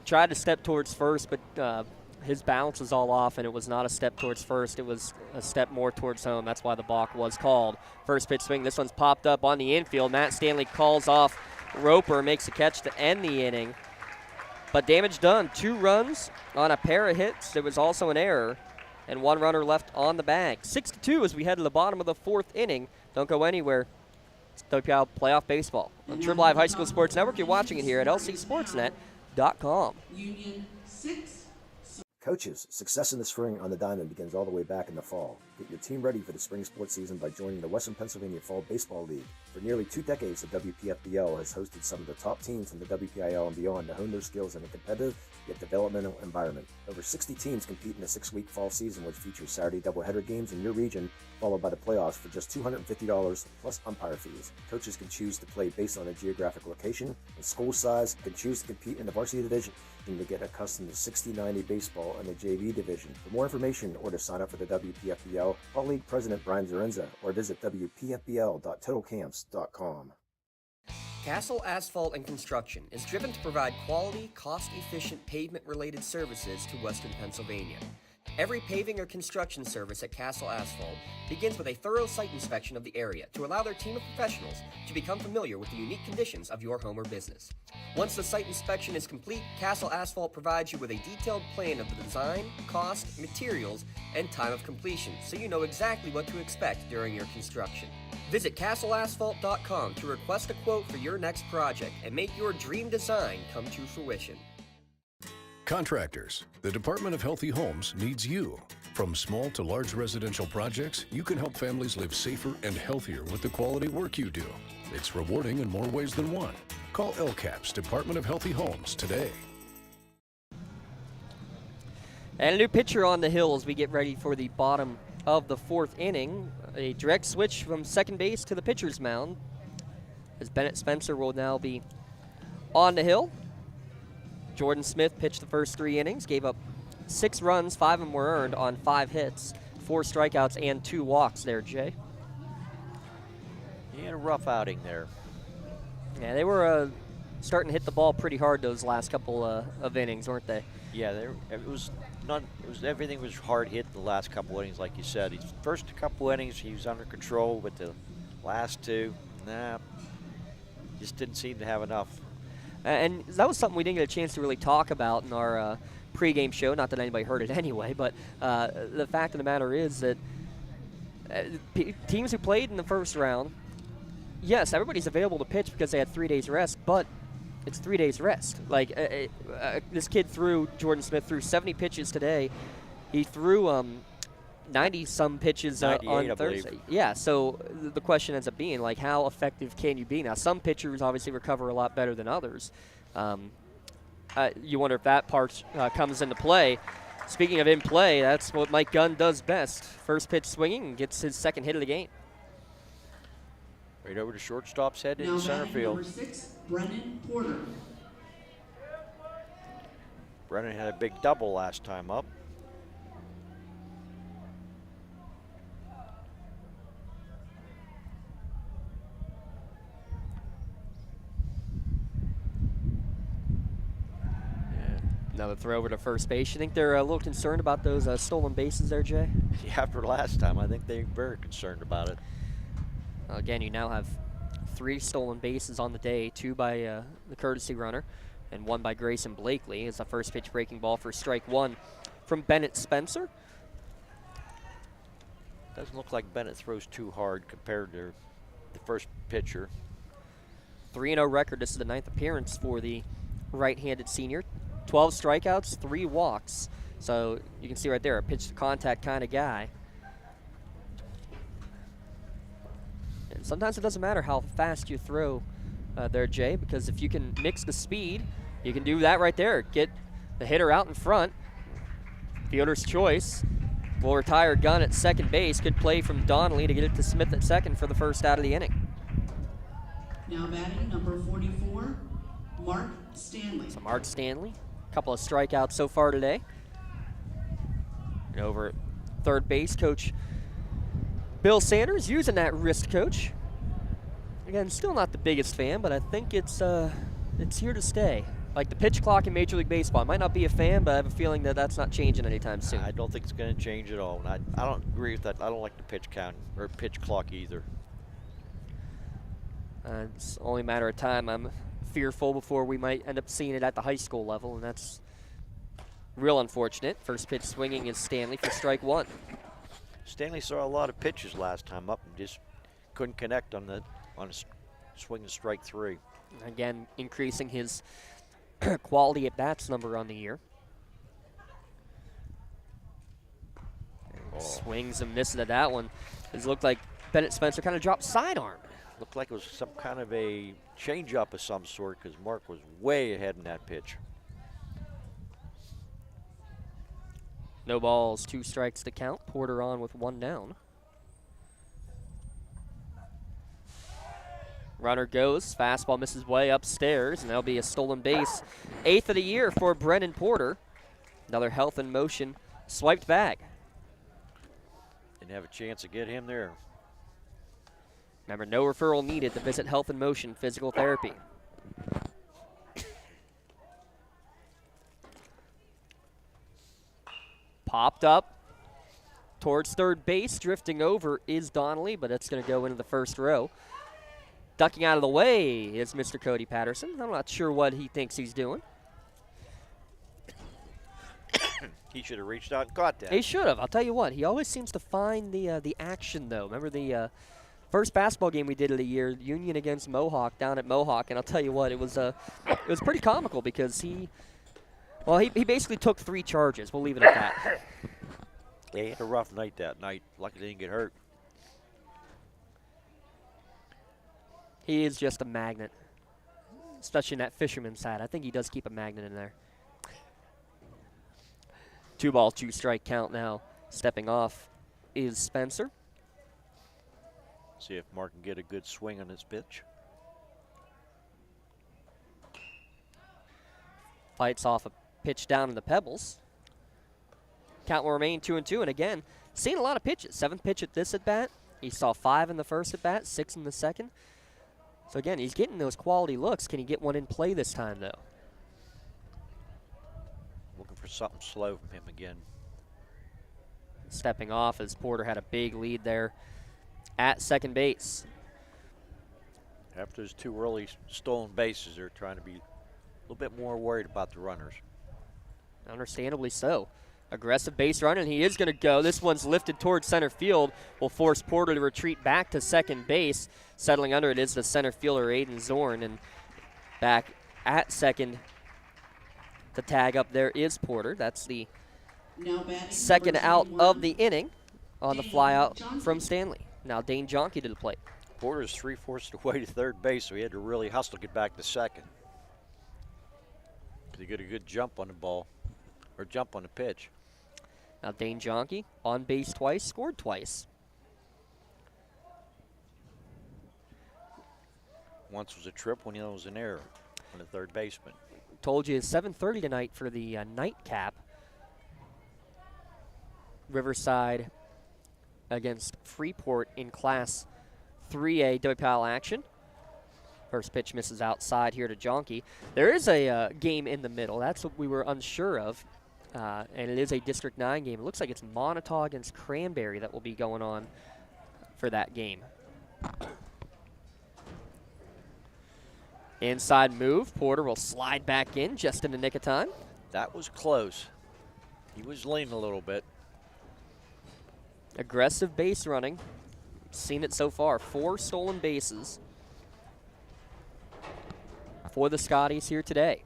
tried to step towards first, but his balance was all off, and it was not a step towards first. It was a step more towards home. That's why the balk was called. First pitch swing. This one's popped up on the infield. Matt Stanley calls off Roper, makes a catch to end the inning. But damage done. 2 runs on a pair of hits. There was also an error, and 1 runner left on the bag. 6-2 as we head to the bottom of the 4th inning. Don't go anywhere. It's WPIAL Playoff Baseball. On Trib Live High School Sports Network, you're watching it here at lcsportsnet.com. Union 6. Coaches, success in the spring on the diamond begins all the way back in the fall. Get your team ready for the spring sports season by joining the Western Pennsylvania Fall Baseball League. For nearly 2 decades, the WPFBL has hosted some of the top teams in the WPIAL and beyond to hone their skills in a competitive yet developmental environment. Over 60 teams compete in the 6-week fall season, which features Saturday doubleheader games in your region, followed by the playoffs for just $250 plus umpire fees. Coaches can choose to play based on their geographic location and school size, can choose to compete in the varsity division, and to get accustomed to 60-90 baseball in the JV division. For more information or to sign up for the WPFBL, call League President Brian Zarenza or visit WPFBL.totalcamps.com. Castle Asphalt and Construction is driven to provide quality, cost-efficient pavement-related services to Western Pennsylvania. Every paving or construction service at Castle Asphalt begins with a thorough site inspection of the area to allow their team of professionals to become familiar with the unique conditions of your home or business. Once the site inspection is complete, Castle Asphalt provides you with a detailed plan of the design, cost, materials, and time of completion, so you know exactly what to expect during your construction. Visit castleasphalt.com to request a quote for your next project and make your dream design come to fruition. Contractors, the Department of Healthy Homes needs you. From small to large residential projects, you can help families live safer and healthier with the quality work you do. It's rewarding in more ways than one. Call LCAP's Department of Healthy Homes today. And a new pitcher on the hill as we get ready for the bottom of the 4th inning. A direct switch from second base to the pitcher's mound, as Bennett Spencer will now be on the hill. Jordan Smith pitched the first 3 innings, gave up 6 runs, 5 of them were earned on 5 hits, 4 strikeouts, and 2 walks there, Jay. He had a rough outing there. Yeah, they were starting to hit the ball pretty hard those last couple of innings, weren't they? Yeah, everything was hard hit the last couple innings, like you said. His first couple innings he was under control, but the last 2, just didn't seem to have enough. And that was something we didn't get a chance to really talk about in our pregame show. Not that anybody heard it anyway, but the fact of the matter is that teams who played in the first round, yes, everybody's available to pitch because they had 3 days rest, but it's 3 days rest. Like this kid Jordan Smith threw 70 pitches today. He threw 90-some pitches on Thursday. Yeah, so the question ends up being, like, how effective can you be? Now, some pitchers obviously recover a lot better than others. You wonder if that part comes into play. Speaking of in play, that's what Mike Gunn does best. First pitch swinging, gets his second hit of the game. Right over to shortstop's head in Now center batting field. number 6, Brennan Porter. Brennan had a big double last time up. Another throw over to first base. You think they're a little concerned about those stolen bases there, Jay? Yeah, after last time, I think they're very concerned about it. Again, you now have 3 stolen bases on the day, 2 by the courtesy runner, and 1 by Grayson Blakely. It's a first pitch breaking ball for strike 1 from Bennett Spencer. Doesn't look like Bennett throws too hard compared to the first pitcher. 3-0 record. This is the 9th appearance for the right-handed senior. 12 strikeouts, 3 walks. So you can see right there, a pitch to contact kind of guy. And sometimes it doesn't matter how fast you throw there, Jay, because if you can mix the speed, you can do that right there. Get the hitter out in front. Fielder's choice. Will retire Gunn at second base. Good play from Donnelly to get it to Smith at second for the first out of the inning. Now batting number 44, Mark Stanley. So Mark Stanley, a couple of strikeouts so far today. And over at third base, Coach Bill Sanders using that wrist coach. Again, still not the biggest fan, but I think it's here to stay. Like the pitch clock in Major League Baseball. I might not be a fan, but I have a feeling that that's not changing anytime soon. I don't think it's going to change at all. And I don't agree with that. I don't like the pitch count or pitch clock either. It's only a matter of time. I'm fearful before we might end up seeing it at the high school level, and that's real unfortunate. First pitch swinging is Stanley for strike 1. Stanley saw a lot of pitches last time up and just couldn't connect on a swing to strike 3. Again, increasing his quality at bats number on the year. Swings and misses at that one. It looked like Bennett Spencer kind of dropped sidearm. Looked like it was some kind of a changeup of some sort because Mark was way ahead in that pitch. No balls, 2 strikes to count. Porter on with 1 down. Runner goes, fastball misses way upstairs, and that'll be a stolen base. 8th of the year for Brennan Porter. Another health in motion, swiped bag. Didn't have a chance to get him there. Remember, no referral needed to visit Health in Motion Physical Therapy. Popped up towards third base, drifting over is Donnelly, but it's going to go into the first row. Ducking out of the way is Mr. Cody Patterson. I'm not sure what he thinks he's doing. He should have reached out and caught that. He should have. I'll tell you what. He always seems to find the action, though. Remember the first basketball game we did of the year, Union against Mohawk, down at Mohawk, and I'll tell you what, it was pretty comical because he basically took 3 charges. We'll leave it at that. Yeah, he had a rough night that night. Lucky they didn't get hurt. He is just a magnet, especially in that fisherman's hat. I think he does keep a magnet in there. 2 ball, 2 strike count now. Stepping off is Spencer. See if Mark can get a good swing on his pitch. Fights off a pitch down in the Pebbles. Count will remain 2-2, and again, seeing a lot of pitches. 7th pitch at this at-bat. He saw 5 in the first at-bat, 6 in the second. So again, he's getting those quality looks. Can he get one in play this time, though? Looking for something slow from him again. Stepping off as Porter had a big lead there at second base. After those 2 early stolen bases, they're trying to be a little bit more worried about the runners. Understandably so. Aggressive base runner, and he is going to go. This one's lifted towards center field. Will force Porter to retreat back to second base. Settling under it is the center fielder, Aiden Zorn, and back at second to tag up there is Porter. That's the second out of the inning on the fly out from Stanley. Now Dane Jonke to the plate. Porter's 3/4 the way to third base, so he had to really hustle to get back to second. He got a good jump on the ball, or jump on the pitch. Now Dane Jonke on base twice, scored twice. Once was a trip, one was an error on the third baseman. Told you it's 7:30 tonight for the nightcap. Riverside against Freeport in Class 3A WPIAL action. First pitch misses outside here to Jonke. There is a game in the middle. That's what we were unsure of. And it is a District 9 game. It looks like it's Montauk against Cranberry that will be going on for that game. Inside move. Porter will slide back in just in the nick of time. That was close. He was leaning a little bit. Aggressive base running. Seen it so far. 4 stolen bases for the Scotties here today.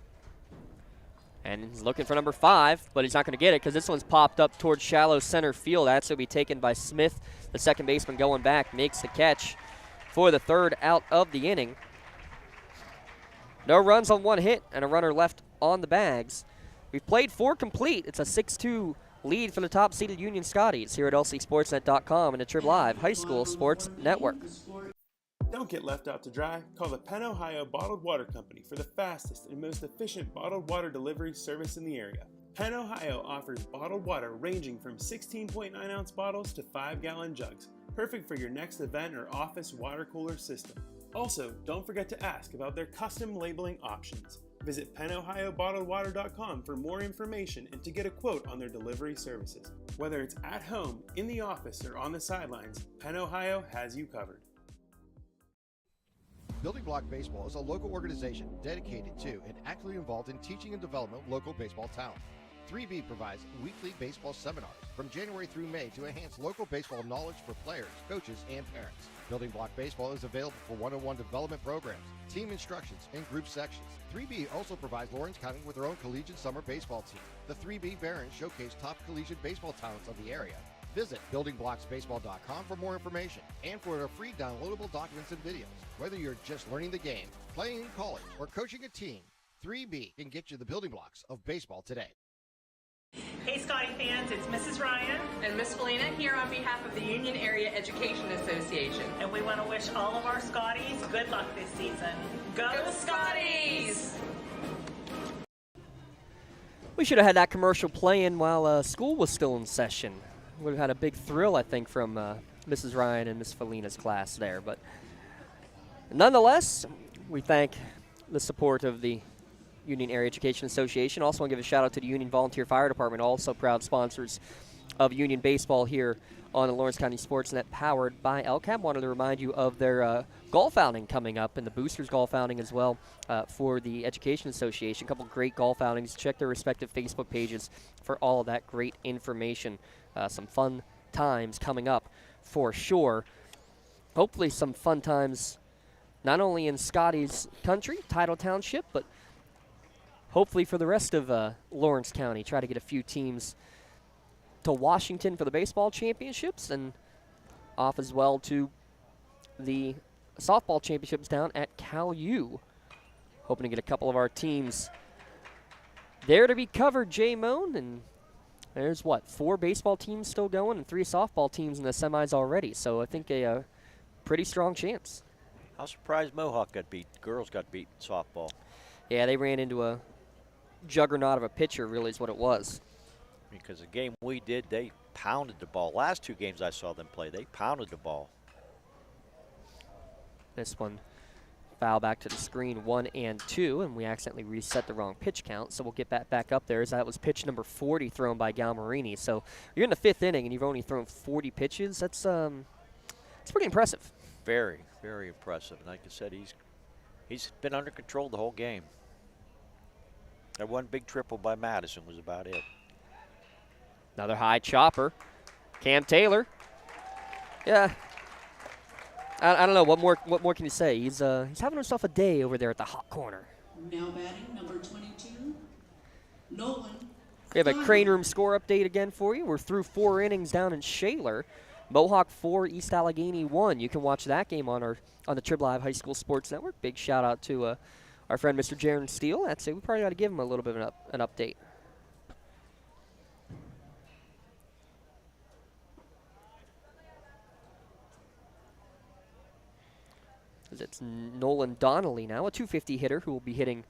And he's looking for number 5, but he's not going to get it because this one's popped up towards shallow center field. That's going to be taken by Smith, the second baseman going back, makes the catch for the 3rd out of the inning. No runs on 1 hit and a runner left on the bags. We've played 4 complete. It's a 6-2 lead for the top-seeded Union Scotties here at lcsportsnet.com and the Trib Live High School Sports Network. Don't get left out to dry. Call the Penn Ohio Bottled Water Company for the fastest and most efficient bottled water delivery service in the area. Penn Ohio offers bottled water ranging from 16.9-ounce bottles to 5-gallon jugs, perfect for your next event or office water cooler system. Also, don't forget to ask about their custom labeling options. Visit PennOhioBottledWater.com for more information and to get a quote on their delivery services. Whether it's at home, in the office, or on the sidelines, Penn Ohio has you covered. Building Block Baseball is a local organization dedicated to and actively involved in teaching and development of local baseball talent. 3B provides weekly baseball seminars from January through May to enhance local baseball knowledge for players, coaches, and parents. Building Block Baseball is available for one-on-one development programs, team instructions, and group sections. 3B also provides Lawrence County with their own collegiate summer baseball team. The 3B Barons showcase top collegiate baseball talents of the area. Visit buildingblocksbaseball.com for more information and for their free downloadable documents and videos. Whether you're just learning the game, playing in college, or coaching a team, 3B can get you the building blocks of baseball today. Hey Scotty fans, it's Mrs. Ryan and Miss Felina here on behalf of the Union Area Education Association. And we want to wish all of our Scotties good luck this season. Go Scotties! We should have had that commercial playing while school was still in session. Would have had a big thrill, I think, from Mrs. Ryan and Miss Felina's class there. But nonetheless, we thank the support of the Union Area Education Association. Also want to give a shout out to the Union Volunteer Fire Department, also proud sponsors of Union Baseball here on the Lawrence County SportsNet, powered by Acad. Wanted to remind you of their golf outing coming up and the Boosters golf outing as well for the Education Association. A couple great golf outings. Check their respective Facebook pages for all of that great information. Some fun times coming up for sure. Hopefully some fun times not only in Scotties country, Tidal Township, but hopefully for the rest of Lawrence County. Try to get a few teams to Washington for the baseball championships and off as well to the softball championships down at Cal U. Hoping to get a couple of our teams there to be covered, Jay Moan. And there's, 4 baseball teams still going and 3 softball teams in the semis already. So I think a pretty strong chance. I was surprised Mohawk got beat. Girls got beat in softball. Yeah, they ran into a juggernaut of a pitcher, really is what it was. Because the game we did, they pounded the ball. Last 2 games I saw them play, they pounded the ball. This one foul back to the screen, 1 and 2, and we accidentally reset the wrong pitch count, so we'll get back up there as that was pitch number 40 thrown by Galmarini. So you're in the 5th inning and you've only thrown 40 pitches. That's it's pretty impressive. Very, very impressive. And like I said, he's been under control the whole game. That one big triple by Madison was about it. Another high chopper. Cam Taylor. Yeah. I don't know. What more can you say? He's having himself a day over there at the hot corner. Now batting number 22, Nolan. We have a Crane Room score update again for you. We're through 4 innings down in Shaler. Mohawk 4, East Allegheny 1. You can watch that game on the Trib Live High School Sports Network. Big shout out to our friend Mr. Jaron Steele. That's it. We probably got to give him a little bit of an update. It's Nolan Donnelly now, a .250 hitter who will be hitting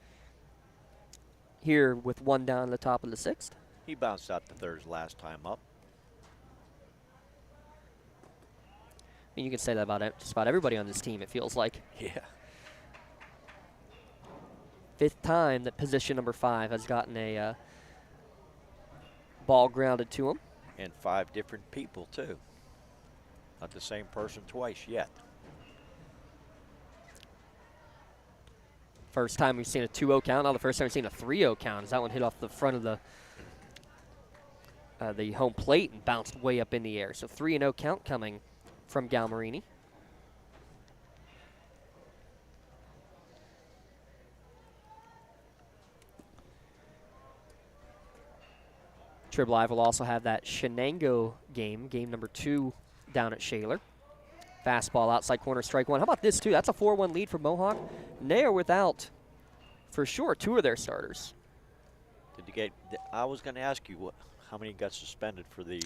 here with 1 down at the top of the 6th. He bounced out the 3rd last time up. I mean, you can say that about just about everybody on this team, it feels like. Yeah. 5th time that position number 5 has gotten a ball grounded to him. And 5 different people, too. Not the same person twice yet. First time we've seen a 2-0 count. Now the first time we've seen a 3-0 count as that one hit off the front of the home plate and bounced way up in the air. So 3-0 count coming from Galmarini. Trib Live will also have that Shenango game number 2 down at Shaler. Fastball outside corner, strike 1. How about this, too? That's a 4-1 lead for Mohawk. And they are without, for sure, 2 of their starters. Did you get? I was going to ask you how many got suspended for the.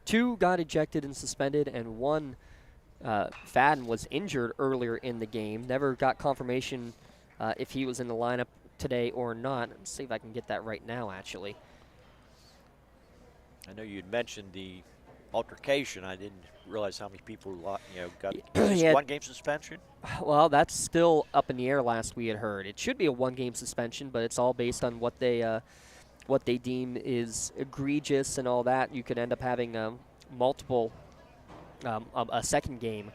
2 got ejected and suspended, and 1, Fadden, was injured earlier in the game. Never got confirmation if he was in the lineup today or not. Let's see if I can get that right now, actually. I know you'd mentioned the altercation. I didn't realize how many people got Yeah. 1-game suspension. Well, that's still up in the air. Last we had heard, it should be a 1-game suspension, but it's all based on what they deem is egregious and all that. You could end up having multiple a second game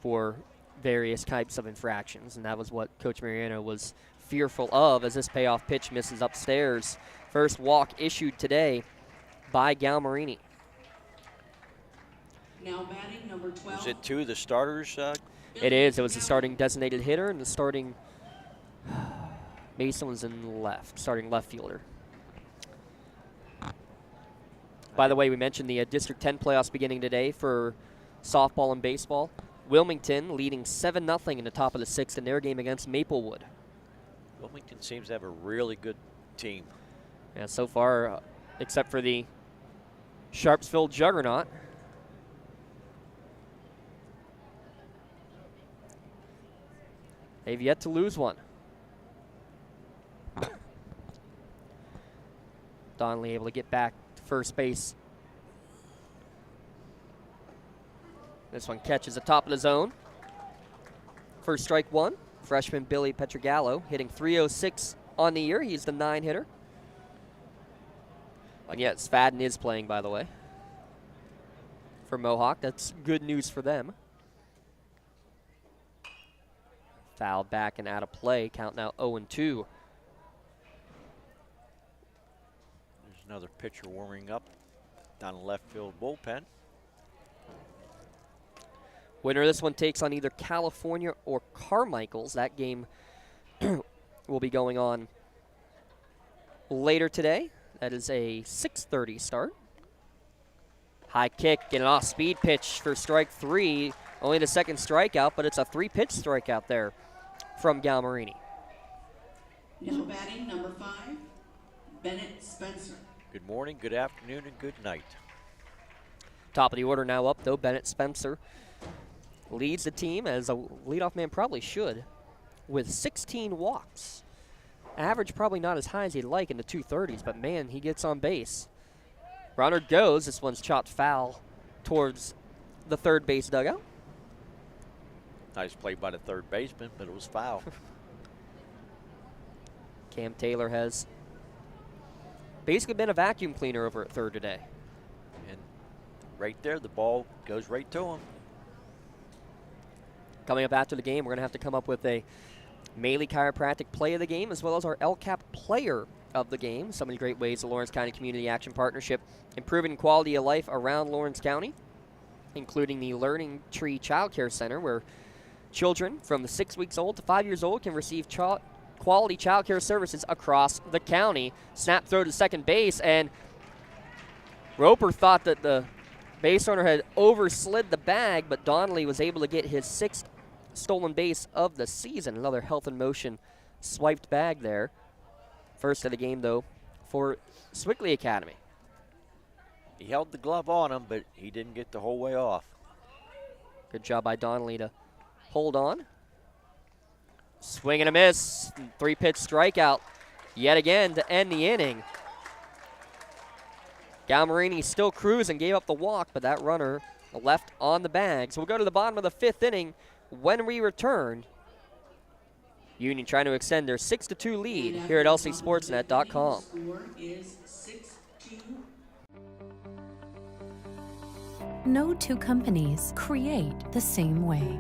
for various types of infractions, and that was what Coach Mariano was fearful of as this payoff pitch misses upstairs. First walk issued today by Galmarini. Now batting number 12. Was it 2 of the starters? It is. It was the starting designated hitter and the starting. Maybe someone's in left, starting left fielder. By the way, we mentioned the District 10 playoffs beginning today for softball and baseball. Wilmington leading 7-0 in the top of the 6th in their game against Maplewood. Wilmington seems to have a really good team. Yeah, so far, except for the Sharpsville Juggernaut. They've yet to lose one. Donnelly able to get back to first base. This one catches the top of the zone. First strike 1. Freshman Billy Petrogallo hitting .306 on the year. He's the 9 hitter. And yes, Fadden is playing, by the way, for Mohawk. That's good news for them. Fouled back and out of play. Count now 0-2. There's another pitcher warming up down the left field bullpen. Winner of this one takes on either California or Carmichael's. That game will be going on later today. That is a 6:30 start. High kick and an off-speed pitch for strike 3. Only the second strikeout, but it's a 3-pitch strikeout there from Galmarini. Now batting number 5, Bennett Spencer. Good morning, good afternoon, and good night. Top of the order now up, though. Bennett Spencer leads the team, as a leadoff man probably should, with 16 walks. Average probably not as high as he'd like in the 230s, but man, he gets on base. Runner goes. This one's chopped foul towards the third base dugout. Nice play by the third baseman, but it was foul. Cam Taylor has basically been a vacuum cleaner over at third today. And right there, the ball goes right to him. Coming up after the game, we're going to have to come up with a Maley Chiropractic play of the game, as well as our LCAP player of the game. So many great ways the Lawrence County Community Action Partnership improving quality of life around Lawrence County, including the Learning Tree Child Care Center, where children from 6 weeks old to 5 years old can receive quality child care services across the county. Snap throw to second base, and Roper thought that the base runner had overslid the bag, but Donnelly was able to get his 6th stolen base of the season. Another Health in Motion swiped bag there. First of the game, though, for Sewickley Academy. He held the glove on him, but he didn't get the whole way off. Good job by Donnelly to hold on. Swing and a miss. 3-pitch strikeout yet again to end the inning. Galmarini still cruising, gave up the walk, but that runner left on the bag. So we'll go to the bottom of the 5th inning. When we return, Union trying to extend their 6-2 lead And here at after the top of the fifth inning, lcsportsnet.com. the score is 6-2. No two companies create the same way.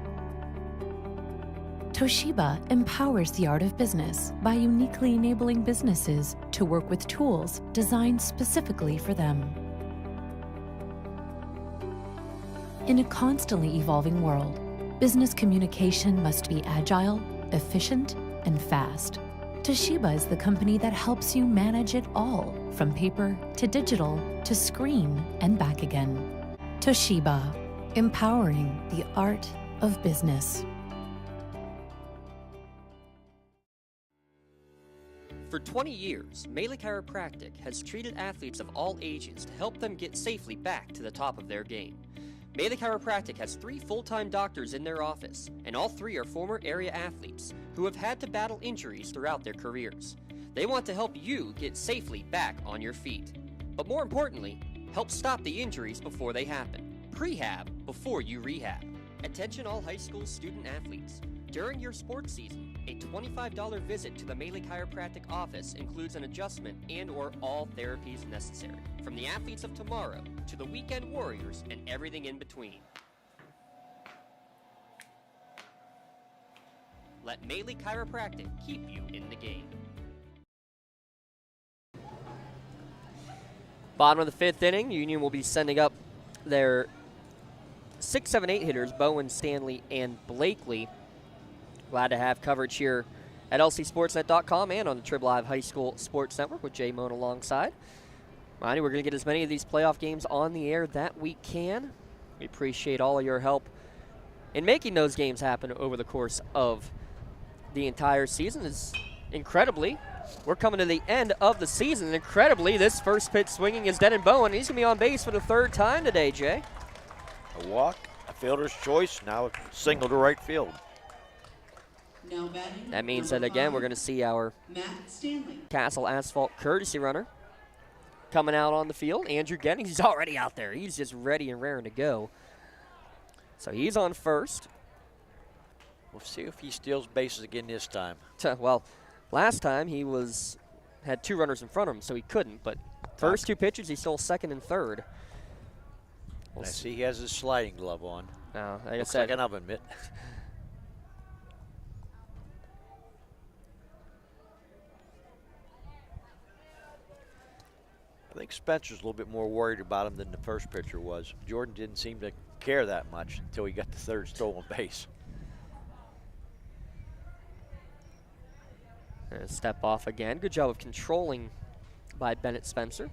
Toshiba empowers the art of business by uniquely enabling businesses to work with tools designed specifically for them. In a constantly evolving world, business communication must be agile, efficient, and fast. Toshiba is the company that helps you manage it all, from paper to digital to screen and back again. Toshiba, empowering the art of business. For 20 years, Melee Chiropractic has treated athletes of all ages to help them get safely back to the top of their game. Melee Chiropractic has 3 full-time doctors in their office, and all 3 are former area athletes who have had to battle injuries throughout their careers. They want to help you get safely back on your feet. But more importantly, help stop the injuries before they happen. Prehab before you rehab. Attention all high school student athletes. During your sports season, a $25 visit to the Melee Chiropractic office includes an adjustment and/or all therapies necessary, from the athletes of tomorrow to the weekend warriors and everything in between. Let Melee Chiropractic keep you in the game. Bottom of the 5th inning, Union will be sending up their 6, 7, 8 hitters, Bowen, Stanley, and Blakely. Glad to have coverage here at lcsportsnet.com and on the Trib Live High School Sports Network with Jay Moan alongside. Monty, we're going to get as many of these playoff games on the air that we can. We appreciate all of your help in making those games happen over the course of the entire season. Is incredibly, we're coming to the end of the season. And incredibly, this first pitch swinging is Denton Bowen. He's going to be on base for the 3rd time today, Jay. A walk, a fielder's choice, now a single to right field. Now batting, That means number that, again, 5, we're going to see our Matt Stanley. Castle Asphalt courtesy runner coming out on the field. Andrew Gettings, he's already out there. He's just ready and raring to go. So he's on first. We'll see if he steals bases again this time. Well, last time he had 2 runners in front of him, so he couldn't. But first 2 pitches, he stole 2nd and 3rd. I see he has his sliding glove on. No, like Looks I said, like an oven mitt. I think Spencer's a little bit more worried about him than the first pitcher was. Jordan didn't seem to care that much until he got the 3rd stolen base. And step off again. Good job of controlling by Bennett Spencer.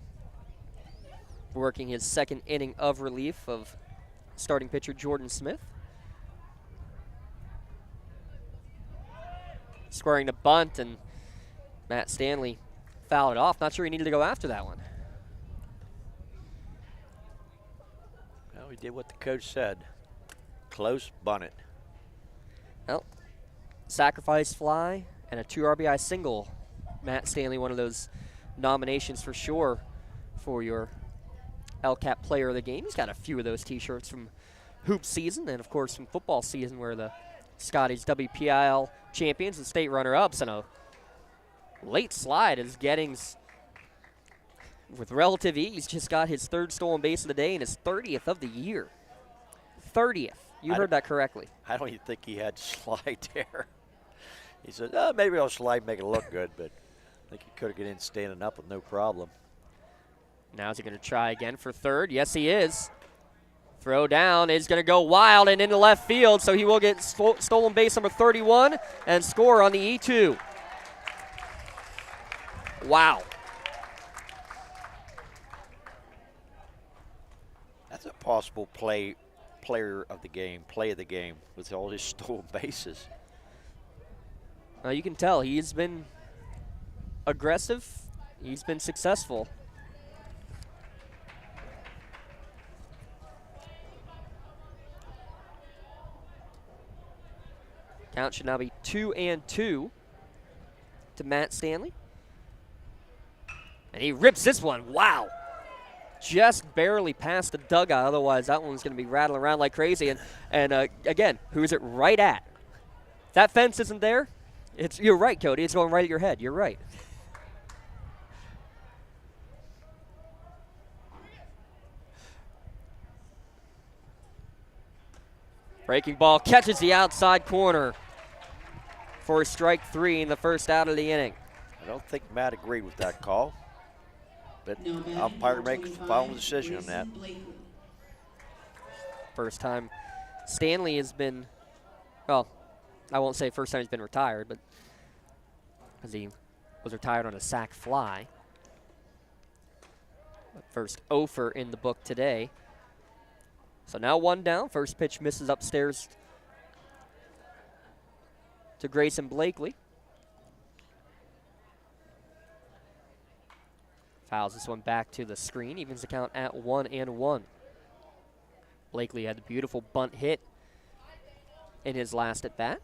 Working his 2nd inning of relief of starting pitcher Jordan Smith. Squaring the bunt, and Matt Stanley fouled it off. Not sure he needed to go after that one. Well, he did what the coach said. Close, bunt it. Well, sacrifice fly and a 2 RBI single. Matt Stanley, one of those nominations for sure for your LCAP player of the game. He's got a few of those t-shirts from hoop season and, of course, from football season where the Scotties WPIAL champions and state runner-ups, and a late slide as Gettings, with relative ease, just got his 3rd stolen base of the day and his 30th of the year. 30th. You heard that correctly. I don't even think he had to slide there. He said, oh, maybe I'll slide, make it look good, but I think he could have got in standing up with no problem. Now is he going to try again for 3rd? Yes, he is. Throw down is going to go wild and into left field, so he will get stolen base number 31 and score on the E2. Wow. That's a possible play of the game with all his stolen bases. You can tell he's been aggressive. He's been successful. Count should now be 2-2 to Matt Stanley. And he rips this one. Wow. Just barely past the dugout. Otherwise, that one's going to be rattling around like crazy. And again, who is it right at? If that fence isn't there, You're right, Cody. It's going right at your head. You're right. Breaking ball catches the outside corner for strike 3 in the first out of the inning. I don't think Matt agreed with that call, but umpire makes the final decision on that. First time Stanley has been, well, I won't say first time he's been retired, but because he was retired on a sac fly. But first offer in the book today. So now 1 down. First pitch misses upstairs to Grayson Blakely. Fouls this one back to the screen. Evens the count at 1-1. Blakely had the beautiful bunt hit in his last at bat.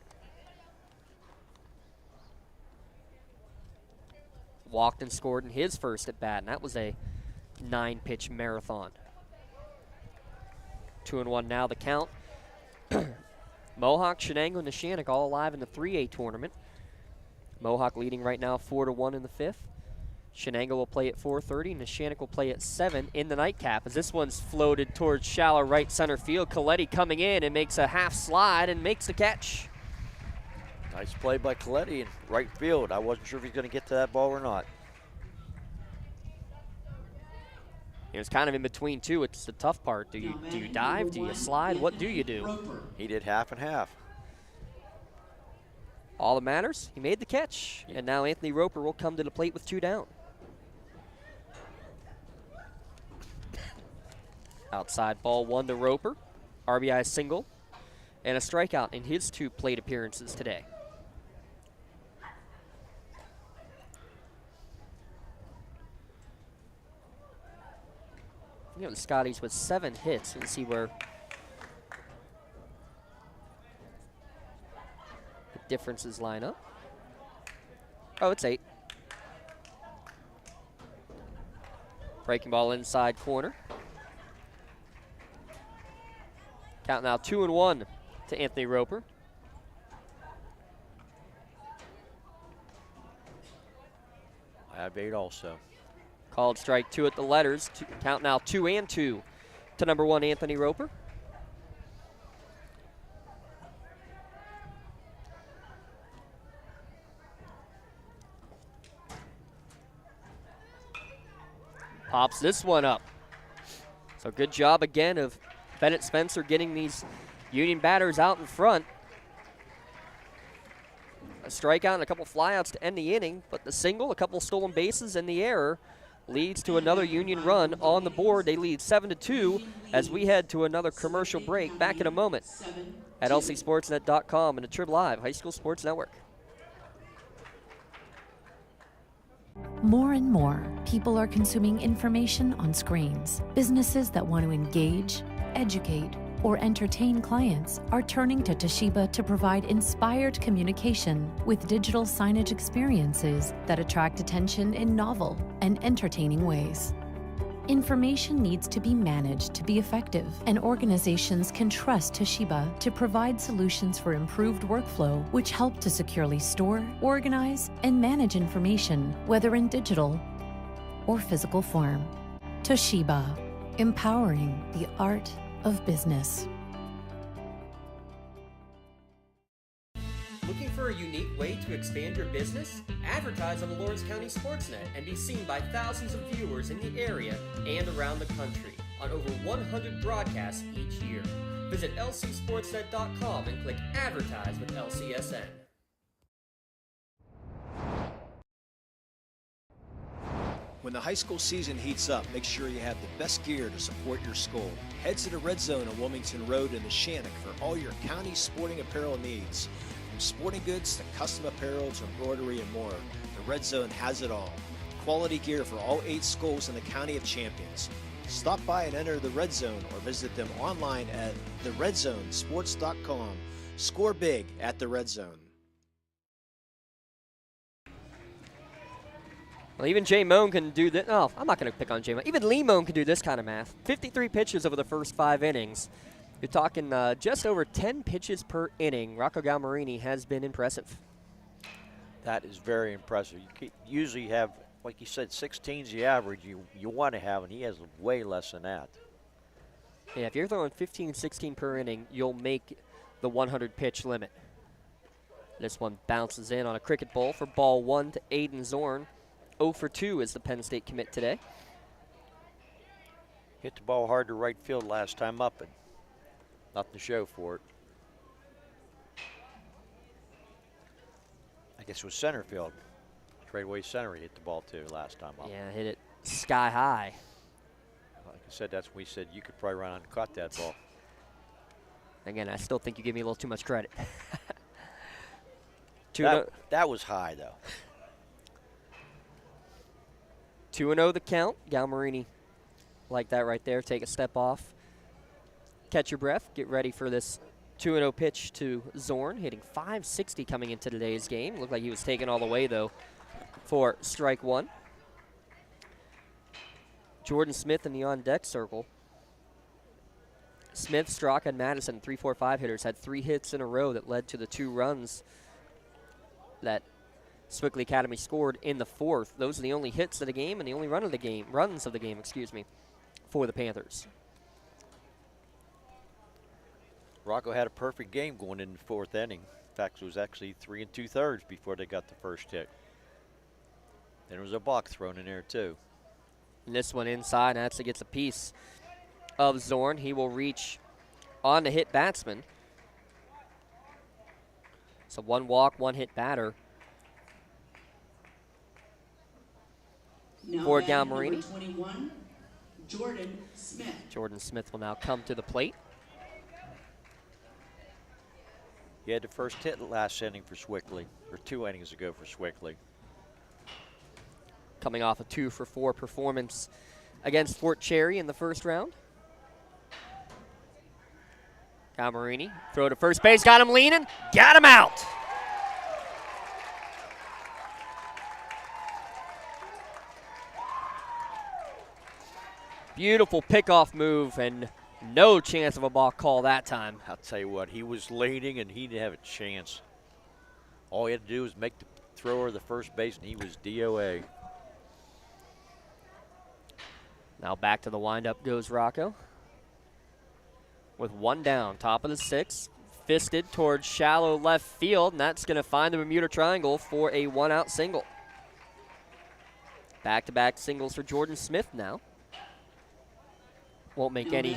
Walked and scored in his first at bat, and that was a 9-pitch marathon. 2-1 now the count. Mohawk, Shenango, and Neshannock all alive in the 3A tournament. Mohawk leading right now 4-1 in the 5th. Shenango will play at 4:30. Neshannock will play at 7 in the nightcap. As this one's floated towards shallow right center field. Coletti coming in and makes a half slide and makes the catch. Nice play by Coletti in right field. I wasn't sure if he's going to get to that ball or not. It was kind of in between, too. It's the tough part. Do you dive? Do you slide? What do you do? He did half and half. All that matters, he made the catch. And now Anthony Roper will come to the plate with 2 down. Outside ball 1 to Roper. RBI single and a strikeout in his 2 plate appearances today. You know, the Scotties with 7 hits. Let's see where the differences line up. Oh, it's 8. Breaking ball inside corner. Count now 2-1 to Anthony Roper. I have 8 also. Called strike 2 at the letters. Count now 2-2 to number 1, Anthony Roper. Pops this one up. So good job again of Bennett Spencer getting these Union batters out in front. A strikeout and a couple flyouts to end the inning, but the single, a couple stolen bases, and the error leads to another Union run on the board. They lead 7-2 as we head to another commercial break. Back in a moment at lcsportsnet.com and the Trib Live High School Sports Network. More and more people are consuming information on screens. Businesses that want to engage, educate, or entertain clients are turning to Toshiba to provide inspired communication with digital signage experiences that attract attention in novel and entertaining ways. Information needs to be managed to be effective, and organizations can trust Toshiba to provide solutions for improved workflow, which help to securely store, organize, and manage information, whether in digital or physical form. Toshiba, empowering the art of business. Looking for a unique way to expand your business? Advertise on the Lawrence County SportsNet and be seen by thousands of viewers in the area and around the country on over 100 broadcasts each year. Visit lcsportsnet.com and click Advertise with LCSN. When the high school season heats up, make sure you have the best gear to support your school. Head to the Red Zone on Wilmington Road in Neshannock for all your county sporting apparel needs. From sporting goods to custom apparel to embroidery and more, the Red Zone has it all. Quality gear for all 8 schools in the County of Champions. Stop by and enter the Red Zone or visit them online at theredzonesports.com. Score big at the Red Zone. Well, even Jay Moan can do this. Oh, I'm not going to pick on Jay Moan. Even Lee Moan can do this kind of math. 53 pitches over the first 5 innings. You're talking just over 10 pitches per inning. Rocco Galmarini has been impressive. That is very impressive. You usually have, like you said, 16's the average you want to have, and he has way less than that. Yeah, if you're throwing 15, 16 per inning, you'll make the 100 pitch limit. This one bounces in on a cricket ball for ball 1 to Aiden Zorn. 0 for 2 is the Penn State commit today. Hit the ball hard to right field last time up, and nothing to show for it. I guess it was center field. Straightaway center he hit the ball to last time up. Yeah, hit it sky high. Like I said, that's when we said you could probably run out and caught that ball. Again, I still think you give me a little too much credit. That was high, though. 2-0 the count. Galmarini like that right there. Take a step off. Catch your breath. Get ready for this 2-0 pitch to Zorn, hitting .560 coming into today's game. Looked like he was taken all the way, though, for strike 1. Jordan Smith in the on-deck circle. Smith, Straka, and Madison, 3-4-5 hitters, had 3 hits in a row that led to the 2 runs that Sewickley Academy scored in the 4th. Those are the only hits of the game and the only runs of the game, for the Panthers. Rocco had a perfect game going in the 4th inning. In fact, it was actually 3 2/3 before they got the first hit. Then there was a balk thrown in there, too. And this one inside actually gets a piece of Zorn. He will reach on the hit batsman. So 1 walk, 1 hit batter for Galmarini. 21, Jordan Smith. Jordan Smith will now come to the plate. He had the first hit last inning for Sewickley, or 2 innings ago for Sewickley. Coming off a 2-for-4 performance against Fort Cherry in the first round. Galmarini, throw to first base, got him leaning, got him out. Beautiful pickoff move, and no chance of a balk call that time. I'll tell you what, he was leaning and he didn't have a chance. All he had to do was make the thrower the first base, and he was DOA. Now back to the windup goes Rocco. With 1 down, top of the 6th, fisted towards shallow left field, and that's going to find the Bermuda Triangle for a 1-out single. Back-to-back singles for Jordan Smith now. Won't make any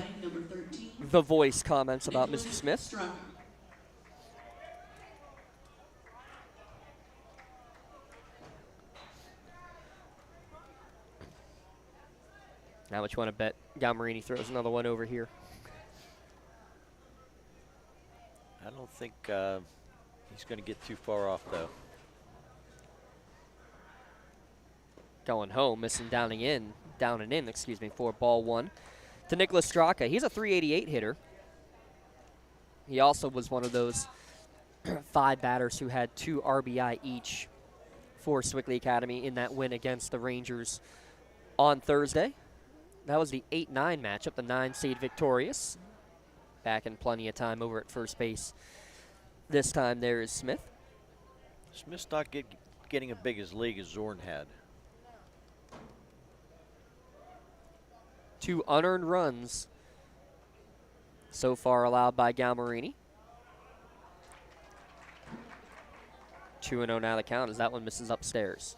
The Voice comments about Mr. Smith. Now, what you want to bet Galmarini throws another one over here? I don't think he's going to get too far off, though. Going home, missing down and in, for ball 1 to Nicholas Straka. He's a .388 hitter. He also was one of those 5 batters who had 2 RBI each for Sewickley Academy in that win against the Rangers on Thursday. That was the 8-9 matchup, the 9 seed victorious. Back in plenty of time over at first base. This time there is Smith. Smith's not getting as big as league as Zorn had. 2 unearned runs so far allowed by Galmarini. 2-0 now the count as that one misses upstairs.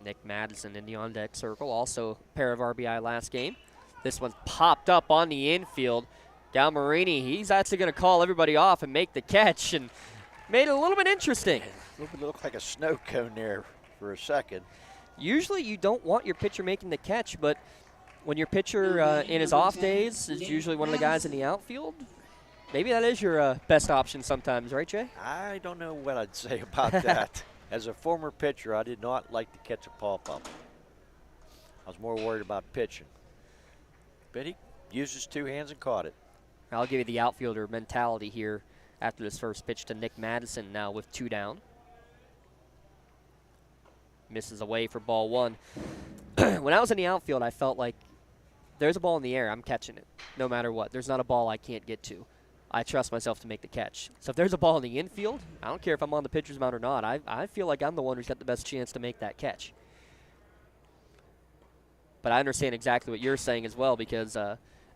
Nick Madison in the on-deck circle, also a pair of RBI last game. This one's popped up on the infield. Galmarini, he's actually going to call everybody off and make the catch, and made it a little bit interesting. It looked like a snow cone there for a second. Usually you don't want your pitcher making the catch, but when your pitcher in his off days is usually one of the guys in the outfield, maybe that is your best option sometimes, right, Jay? I don't know what I'd say about that. As a former pitcher, I did not like to catch a pop-up. I was more worried about pitching. But he used his 2 hands and caught it. I'll give you the outfielder mentality here after this first pitch to Nick Madison now with 2 down. Misses away for ball 1. When I was in the outfield, I felt like there's a ball in the air, I'm catching it, no matter what. There's not a ball I can't get to. I trust myself to make the catch. So if there's a ball in the infield, I don't care if I'm on the pitcher's mound or not. I feel like I'm the one who's got the best chance to make that catch. But I understand exactly what you're saying as well because,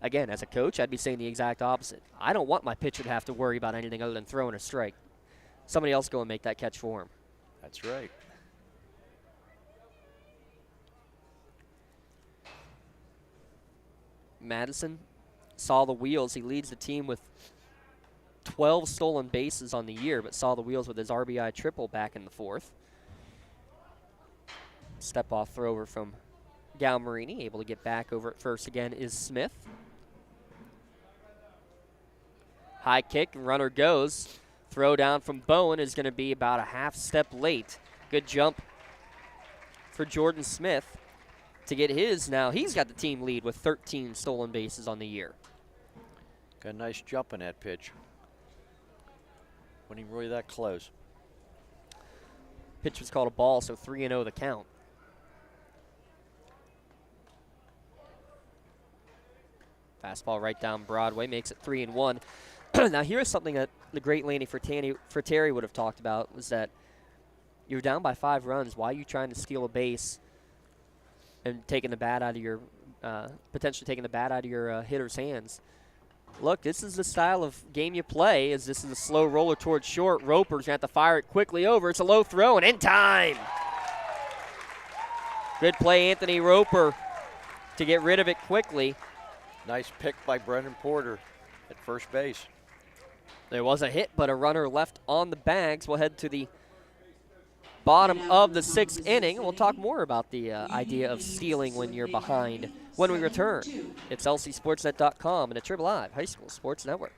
again, as a coach, I'd be saying the exact opposite. I don't want my pitcher to have to worry about anything other than throwing a strike. Somebody else go and make that catch for him. That's right. Madison saw the wheels. He leads the team with 12 stolen bases on the year, but saw the wheels with his RBI triple back in the fourth. Step-off throw over from Galmarini. Able to get back over at first again is Smith. High kick, and runner goes. Throw down from Bowen is going to be about a half step late. Good jump for Jordan Smith to get his. Now he's got the team lead with 13 stolen bases on the year. Got a nice jump in that pitch. Wasn't even really that close. Pitch was called a ball, so 3-0 the count. Fastball right down Broadway makes it 3-1. Now here's something that the great Lanny Fratteri would have talked about, was that you're down by 5 runs. Why are you trying to steal a base and taking the bat out of your potentially taking the bat out of your hitter's hands? Look, this is the style of game you play. As this is a slow roller towards short. Roper's going to have to fire it quickly over. It's a low throw and in time. Good play, Anthony Roper, to get rid of it quickly. Nice pick by Brendan Porter at first base. There was a hit, but a runner left on the bags. We'll head to the bottom of the 6th inning, and we'll talk more about the idea of stealing when you're behind when we return. It's lcsportsnet.com and a Triple I High School Sports Network.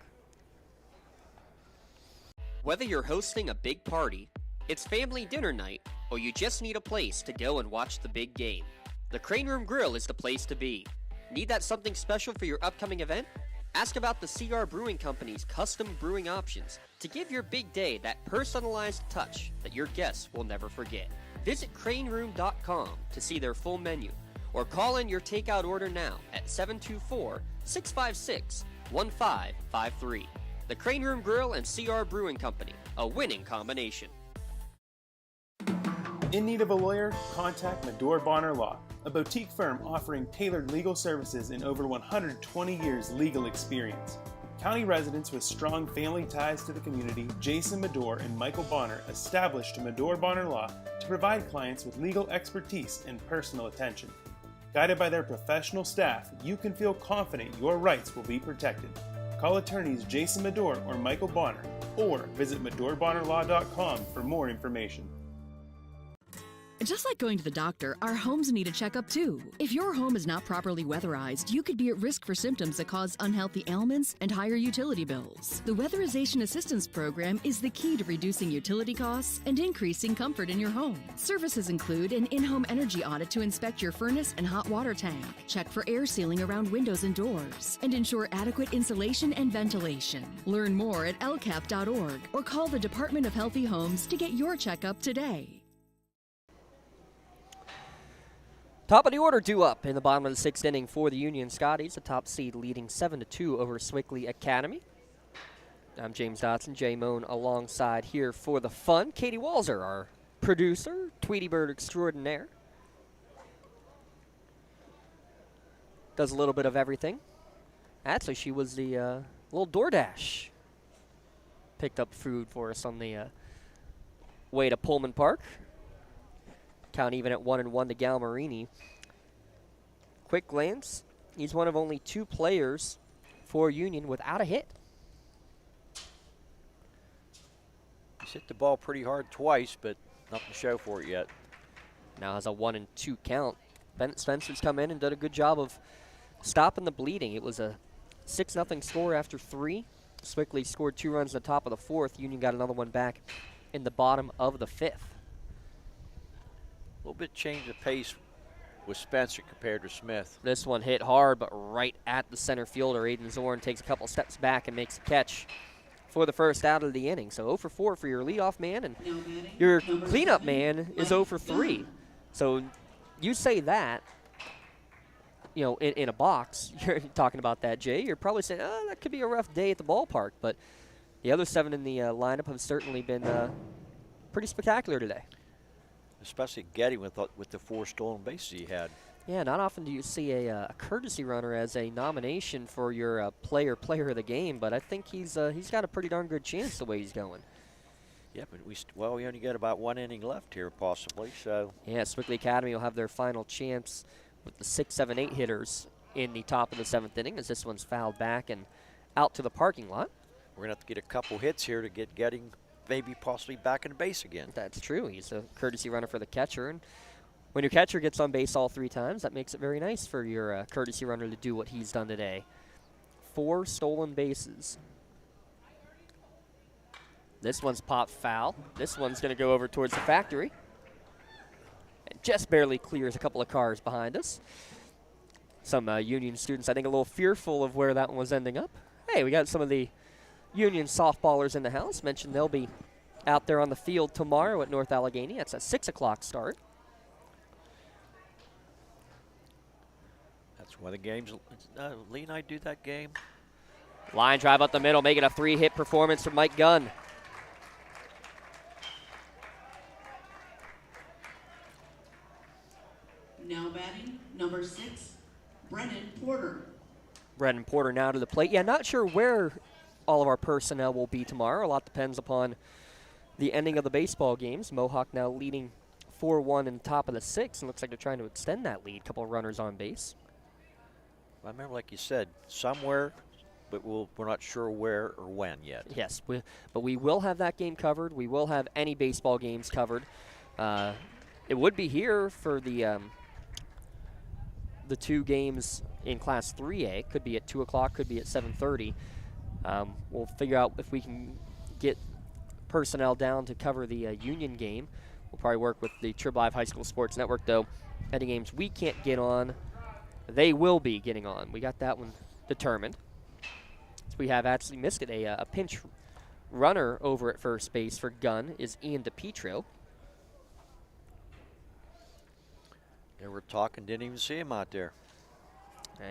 Whether you're hosting a big party, it's family dinner night, or you just need a place to go and watch the big game, the Crane Room Grill is the place to be. Need that something special for your upcoming event? Ask about the CR Brewing Company's custom brewing options to give your big day that personalized touch that your guests will never forget. Visit craneroom.com to see their full menu, or call in your takeout order now at 724-656-1553. The Crane Room Grill and CR Brewing Company, a winning combination. In need of a lawyer? Contact Medore Bonner Law, a boutique firm offering tailored legal services in over 120 years legal experience. County residents with strong family ties to the community, Jason Medore and Michael Bonner, established Medore Bonner Law to provide clients with legal expertise and personal attention. Guided by their professional staff, you can feel confident your rights will be protected. Call attorneys Jason Medore or Michael Bonner, or visit MedoreBonnerLaw.com for more information. Just like going to the doctor, our homes need a checkup too. If your home is not properly weatherized, you could be at risk for symptoms that cause unhealthy ailments and higher utility bills. The Weatherization Assistance Program is the key to reducing utility costs and increasing comfort in your home. Services include an in-home energy audit to inspect your furnace and hot water tank, check for air sealing around windows and doors, and ensure adequate insulation and ventilation. Learn more at lcap.org or call the Department of Healthy Homes to get your checkup today. Top of the order due up in the bottom of the 6th inning for the Union Scotties, the top seed leading 7-2 over Sewickley Academy. I'm James Dotson, Jay Moan alongside here for the fun. Katie Walzer, our producer, Tweety Bird extraordinaire. Does a little bit of everything. Actually, she was the little DoorDash. Picked up food for us on the way to Pullman Park. Count even at 1-1 to Galmarini. Quick glance. He's one of only 2 players for Union without a hit. He's hit the ball pretty hard twice, but nothing to show for it yet. Now has a 1-2 count. Bennett Spencer's come in and done a good job of stopping the bleeding. It was a 6-0 score after 3. Sewickley scored 2 runs in the top of the 4th. Union got another one back in the bottom of the 5th. A little bit change of pace with Spencer compared to Smith. This one hit hard, but right at the center fielder. Aiden Zorn takes a couple steps back and makes a catch for the first out of the inning. So 0 for 4 for your leadoff man, and your cleanup man is 0 for 3. So you say that, in a box, you're talking about that, Jay, you're probably saying, oh, that could be a rough day at the ballpark. But the other 7 in the lineup have certainly been pretty spectacular today. Especially Getty with the 4 stolen bases he had. Yeah, not often do you see a courtesy runner as a nomination for your player of the game, but I think he's got a pretty darn good chance the way he's going. Yeah, but we only got about 1 inning left here, possibly. So yeah, Sewickley Academy will have their final chance with the 6, 7, 8 hitters in the top of the 7th inning, as this one's fouled back and out to the parking lot. We're gonna have to get a couple hits here to get Getty maybe possibly back in the base again. That's true. He's a courtesy runner for the catcher, and when your catcher gets on base all 3 times, that makes it very nice for your courtesy runner to do what he's done today. 4 stolen bases. This one's popped foul. This one's going to go over towards the factory. And just barely clears a couple of cars behind us. Some Union students, I think, a little fearful of where that one was ending up. Hey, we got some of the Union softballers in the house. Mentioned they'll be out there on the field tomorrow at North Allegheny. That's a 6 o'clock start. That's one of the games. Lee and I do that game. Line drive up the middle, making a 3-hit performance from Mike Gunn. Now batting, number 6, Brennan Porter. Brennan Porter now to the plate. Yeah, not sure where all of our personnel will be tomorrow. A lot depends upon the ending of the baseball games. Mohawk now leading 4-1 in the top of the 6th, and looks like they're trying to extend that lead. Couple of runners on base. I remember, like you said, somewhere, but we're not sure where or when yet. Yes, but we will have that game covered. We will have any baseball games covered. It would be here for the 2 games in Class 3A. Could be at 2 o'clock, could be at 7:30. We'll figure out if we can get personnel down to cover the Union game. We'll probably work with the Trib Live High School Sports Network, though. Any games we can't get on, they will be getting on. We got that one determined. So we have actually missed it. A pinch runner over at first base for Gunn is Ian DePietro. They were talking, didn't even see him out there.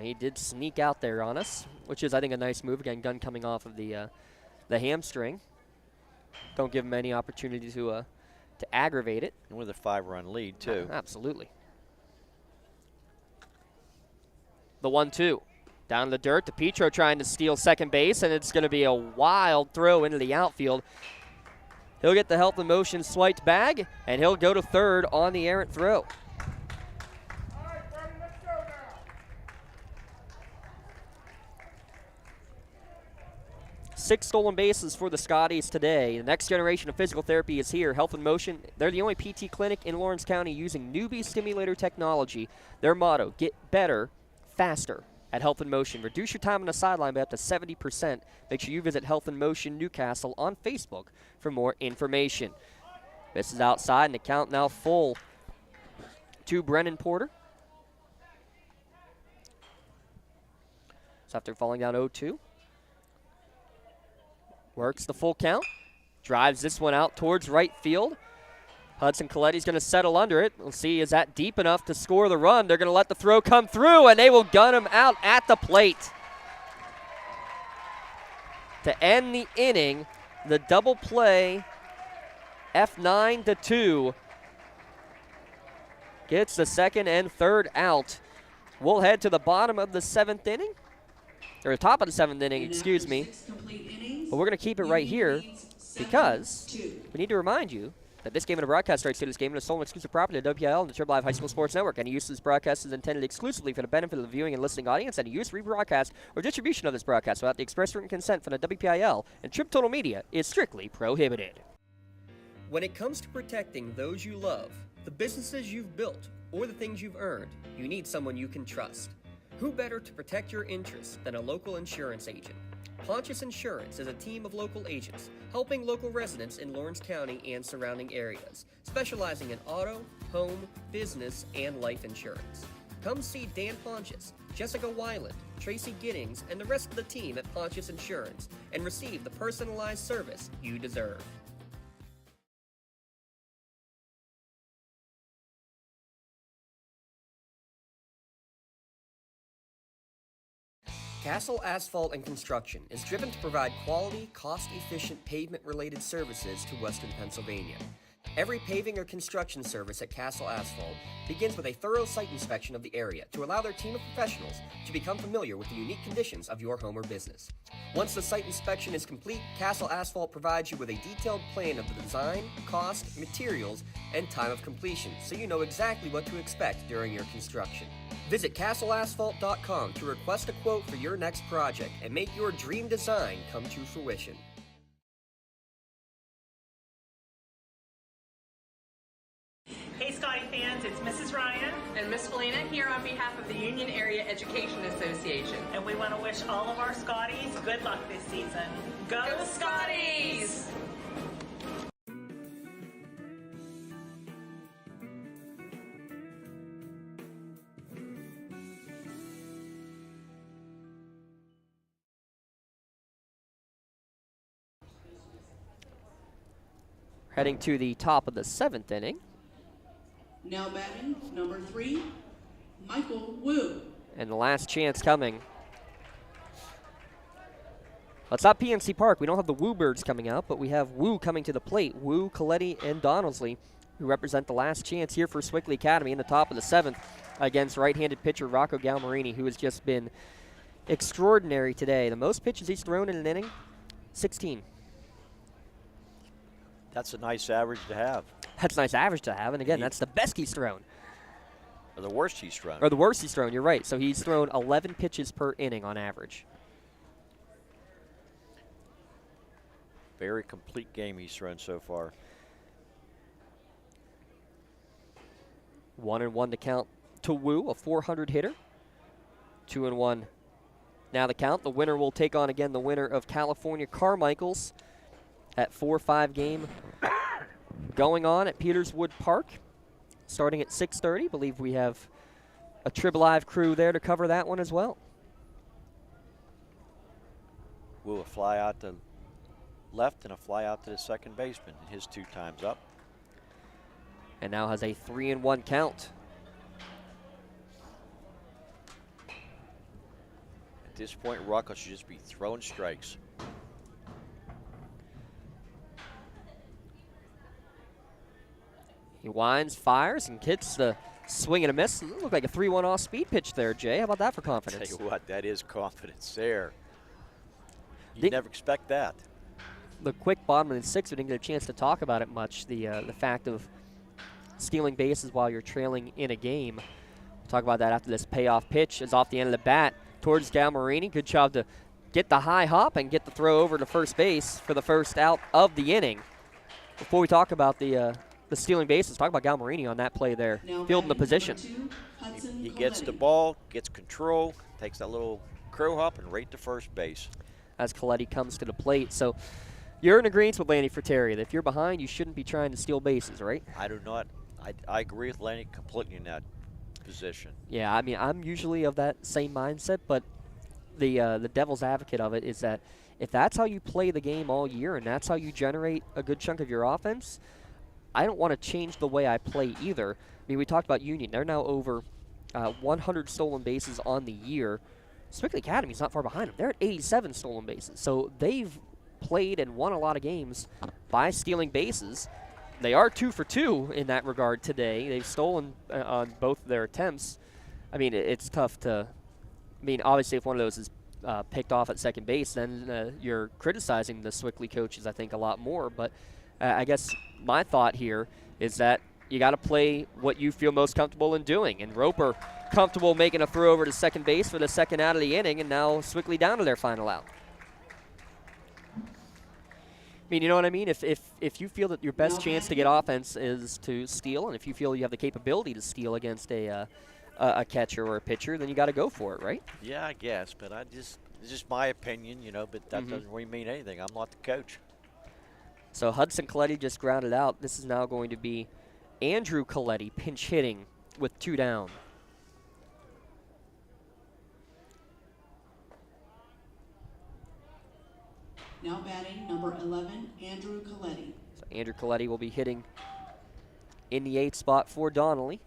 He did sneak out there on us, which is, I think, a nice move. Again, Gunn coming off of the hamstring. Don't give him any opportunity to aggravate it. And with a 5-run lead, too. Absolutely. The 1-2. Down in the dirt, DePietro trying to steal second base, and it's going to be a wild throw into the outfield. He'll get the health and motion swiped bag, and he'll go to third on the errant throw. 6 stolen bases for the Scotties today. The next generation of physical therapy is here. Health and Motion, they're the only PT clinic in Lawrence County using newbie stimulator technology. Their motto, get better, faster at Health and Motion. Reduce your time on the sideline by up to 70%. Make sure you visit Health and Motion Newcastle on Facebook for more information. This is outside, and the count now full to Brennan Porter. So after falling down 0-2. Works the full count. Drives this one out towards right field. Hudson Coletti's going to settle under it. We'll see, is that deep enough to score the run? They're going to let the throw come through, and they will gun him out at the plate. To end the inning, the double play, F9-2, gets the second and third out. We'll head to the bottom of the 7th inning, or top of the 7th inning, excuse me. But we're going to keep it right here because we need to remind you that this game and a broadcast rights to this game is sole and exclusive property of WPIAL and the Trib Live High School Sports Network. Any use of this broadcast is intended exclusively for the benefit of the viewing and listening audience. Any use, rebroadcast, or distribution of this broadcast without the express written consent from the WPIAL and Trib Total Media is strictly prohibited. When it comes to protecting those you love, the businesses you've built, or the things you've earned, you need someone you can trust. Who better to protect your interests than a local insurance agent? Pontius Insurance is a team of local agents helping local residents in Lawrence County and surrounding areas, specializing in auto, home, business, and life insurance. Come see Dan Pontius, Jessica Weiland, Tracy Giddings, and the rest of the team at Pontius Insurance and receive the personalized service you deserve. Castle Asphalt and Construction is driven to provide quality, cost-efficient pavement-related services to Western Pennsylvania. Every paving or construction service at Castle Asphalt begins with a thorough site inspection of the area to allow their team of professionals to become familiar with the unique conditions of your home or business. Once the site inspection is complete, Castle Asphalt provides you with a detailed plan of the design, cost, materials, and time of completion, so you know exactly what to expect during your construction. Visit castleasphalt.com to request a quote for your next project and make your dream design come to fruition. Hey Scotty fans, it's Mrs. Ryan And Miss Felina here on behalf of the Union Area Education Association. and we want to wish all of our Scotties good luck this season. Go, Go Scotties! Heading to the top of the 7th inning. Now batting, number 3, Michael Wu. And the last chance coming. Well, it's not PNC Park. We don't have the Woo Birds coming out, but we have Wu coming to the plate. Wu, Coletti, and Donaldsley, who represent the last chance here for Sewickley Academy in the top of the 7th against right-handed pitcher Rocco Galmarini, who has just been extraordinary today. The most pitches he's thrown in an inning, 16. That's a nice average to have. That's a nice average to have, and again, that's the best he's thrown. Or the worst he's thrown. Or the worst he's thrown, you're right. So he's thrown 11 pitches per inning on average. Very complete game he's thrown so far. 1-1 to count to Wu, a 400 hitter. 2-1 now the count. The winner will take on again the winner of California Carmichael's at 4-5 game going on at Peterswood Park, starting at 6:30. Believe we have a Trib Live crew there to cover that one as well. Will a fly out to left and a fly out to the second baseman. His 2 times up. And now has a 3-1 count. At this point, Rocco should just be throwing strikes. He winds, fires, and hits the swing and a miss. It looked like a 3-1 off-speed pitch there, Jay. How about that for confidence? Tell you what, that is confidence there. You never expect that. The quick bottom of the 6th, we didn't get a chance to talk about it much. The fact of stealing bases while you're trailing in a game. We'll talk about that after this payoff pitch is off the end of the bat towards Galmarini. Good job to get the high hop and get the throw over to first base for the first out of the inning. Before we talk about the stealing bases, talk about Galmarini on that play there, fielding the position. He gets the ball, gets control, takes that little crow hop and right to first base. As Coletti comes to the plate. So you're in agreement with Lanny Fratteri that if you're behind, you shouldn't be trying to steal bases, right? I do not. I agree with Lanny completely in that position. Yeah, I mean, I'm usually of that same mindset, but the devil's advocate of it is that if that's how you play the game all year and that's how you generate a good chunk of your offense, I don't want to change the way I play either. I mean, we talked about Union. They're now over 100 stolen bases on the year. Sewickley Academy's not far behind them. They're at 87 stolen bases. So they've played and won a lot of games by stealing bases. They are 2 for 2 in that regard today. They've stolen on both their attempts. I mean, it's tough to – I mean, obviously if one of those is picked off at second base, then you're criticizing the Sewickley coaches, I think, a lot more. But I guess my thought here is that you got to play what you feel most comfortable in doing. And Roper comfortable making a throw over to second base for the second out of the inning, and now Sewickley down to their final out. I mean, you know what I mean? If you feel that your best chance to get offense is to steal, and if you feel you have the capability to steal against a catcher or a pitcher, then you got to go for it, right? Yeah, I guess, but it's just my opinion, you know, but that doesn't really mean anything. I'm not the coach. So Hudson Coletti just grounded out. This is now going to be Andrew Coletti pinch hitting with 2 down. Now batting, number 11, Andrew Coletti. So Andrew Coletti will be hitting in the 8th spot for Donnelly.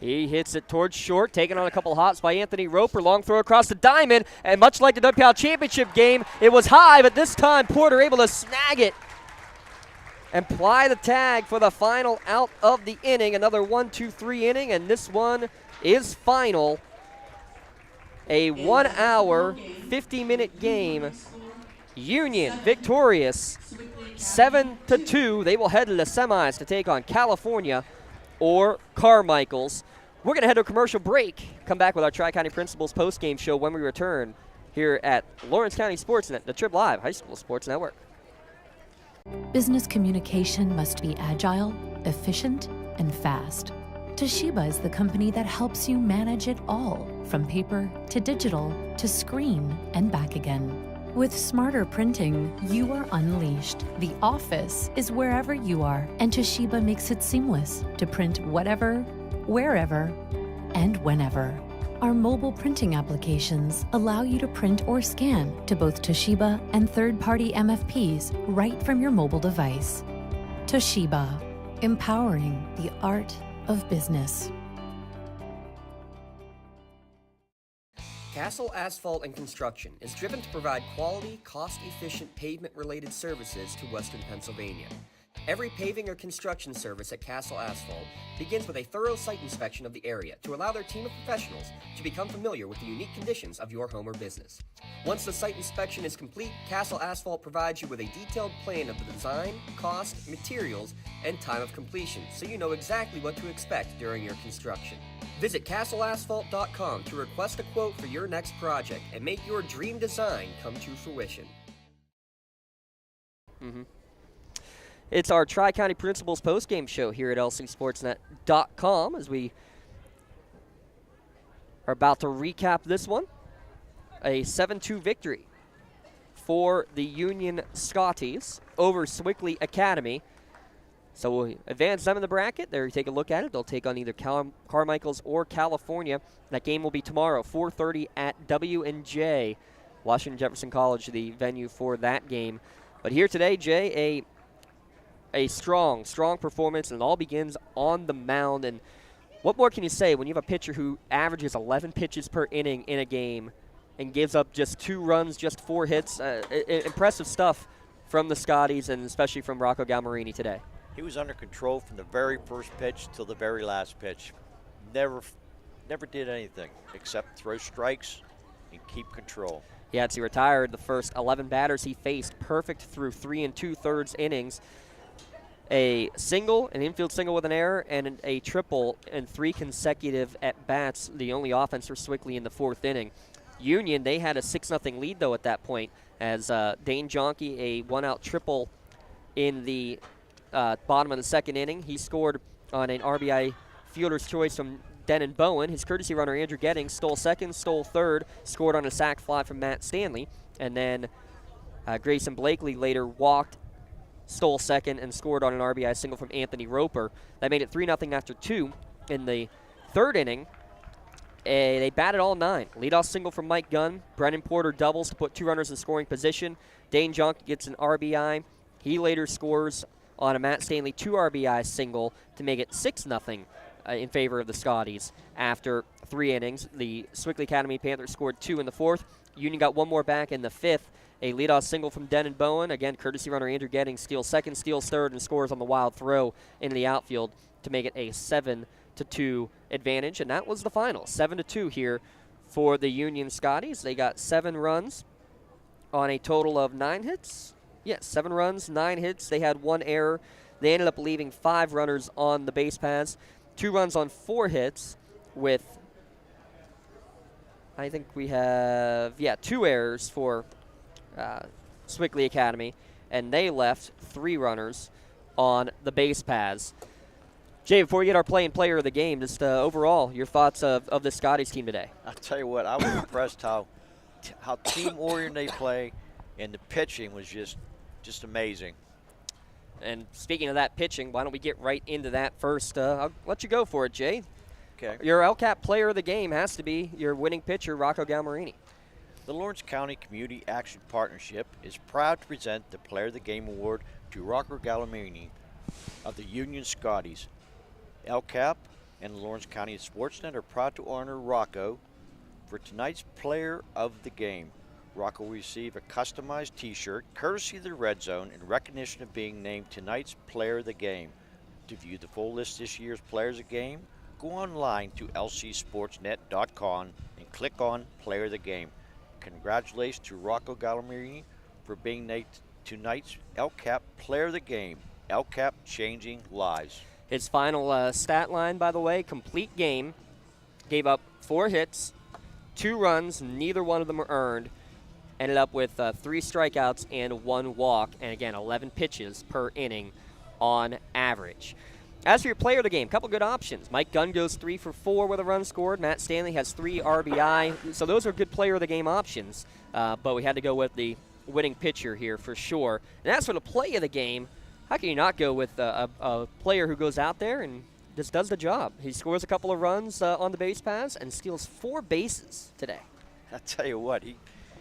He hits it towards short, taken on a couple hops by Anthony Roper. Long throw across the diamond, and much like the WPIAL championship game, it was high, but this time Porter able to snag it and ply the tag for the final out of the inning. Another 1-2-3 inning, and this one is final. A 1 hour, 50-minute game. Union victorious 7-2. They will head to the semis to take on California or Carmichael's. We're going to head to a commercial break. Come back with our Tri-County Principals post-game show when we return here at Lawrence County SportsNet, the Trib Live High School Sports Network. Business communication must be agile, efficient, and fast. Toshiba is the company that helps you manage it all, from paper to digital to screen and back again. With smarter printing, you are unleashed. The office is wherever you are, and Toshiba makes it seamless to print whatever, wherever, and whenever. Our mobile printing applications allow you to print or scan to both Toshiba and third-party MFPs right from your mobile device. Toshiba, empowering the art of business. Castle Asphalt and Construction is driven to provide quality, cost-efficient pavement-related services to Western Pennsylvania. Every paving or construction service at Castle Asphalt begins with a thorough site inspection of the area to allow their team of professionals to become familiar with the unique conditions of your home or business. Once the site inspection is complete, Castle Asphalt provides you with a detailed plan of the design, cost, materials, and time of completion, so you know exactly what to expect during your construction. Visit castleasphalt.com to request a quote for your next project and make your dream design come to fruition. It's our Tri-County Principals postgame show here at lcsportsnet.com as we are about to recap this one. A 7-2 victory for the Union Scotties over Sewickley Academy. So we'll advance them in the bracket. There you take a look at it. They'll take on either Carmichael's or California. That game will be tomorrow, 4:30 at W&J. Washington Jefferson College, the venue for that game. But here today, Jay, a strong performance, and it all begins on the mound. And what more can you say when you have a pitcher who averages 11 pitches per inning in a game and gives up just 2 runs, just 4 hits? Impressive stuff from the Scotties, and especially from Rocco Galmarini today. He was under control from the very first pitch till the very last pitch. Never did anything except throw strikes and keep control. Yeah, he retired the first 11 batters he faced, perfect through 3 2/3 innings. A single, an infield single with an error, and a triple in 3 consecutive at-bats, the only offense for Sewickley in the 4th inning. Union, they had a 6-0 lead, though, at that point, as Dane Jonke, a 1-out triple in the bottom of the 2nd inning. He scored on an RBI fielder's choice from Denon Bowen. His courtesy runner, Andrew Gettings, stole 2nd, stole 3rd, scored on a sac fly from Matt Stanley. And then Grayson Blakely later walked, stole 2nd, and scored on an RBI single from Anthony Roper. That made it 3-0 after 2. In the 3rd inning, they batted all 9. Leadoff single from Mike Gunn. Brennan Porter doubles to put 2 runners in scoring position. Dane Jonke gets an RBI. He later scores on a Matt Stanley 2 RBI single to make it 6-0 in favor of the Scotties. After 3 innings, the Sewickley Academy Panthers scored 2 in the 4th. Union got 1 more back in the 5th. A leadoff single from Denon Bowen. Again, courtesy runner Andrew Gettings steals 2nd, steals 3rd, and scores on the wild throw into the outfield to make it a 7-2 advantage. And that was the final, 7-2 here for the Union Scotties. They got 7 runs on a total of 9 hits. Yes, 7 runs, 9 hits. They had 1 error. They ended up leaving 5 runners on the base paths. 2 runs on 4 hits with, I think we have, 2 errors for Sewickley Academy, and they left 3 runners on the base paths. Jay, before we get our player of the game, just overall, your thoughts of the Scotties team today. I'll tell you what, I was impressed how team-oriented they play, and the pitching was just amazing. And speaking of that pitching, why don't we get right into that first? I'll let you go for it, Jay. Okay. Your LCAP player of the game has to be your winning pitcher, Rocco Galmarini. The Lawrence County Community Action Partnership is proud to present the Player of the Game Award to Rocco Galmarini of the Union Scotties. LCAP and the Lawrence County SportsNet are proud to honor Rocco for tonight's Player of the Game. Rocco will receive a customized t-shirt courtesy of the Red Zone in recognition of being named tonight's Player of the Game. To view the full list of this year's Players of the Game, go online to lcsportsnet.com and click on Player of the Game. Congratulations to Rocco Gallimarini for being named tonight's LCAP Player of the Game. LCAP changing lives. His final stat line, by the way, complete game. Gave up 4 hits, 2 runs, neither one of them were earned. Ended up with 3 strikeouts and 1 walk, and again, 11 pitches per inning on average. As for your player of the game, a couple good options. Mike Gunn goes 3 for 4 with a run scored. Matt Stanley has 3 RBI. So those are good player of the game options. But we had to go with the winning pitcher here for sure. And as for the play of the game, how can you not go with a player who goes out there and just does the job? He scores a couple of runs on the base paths and steals 4 bases today. I tell you what, he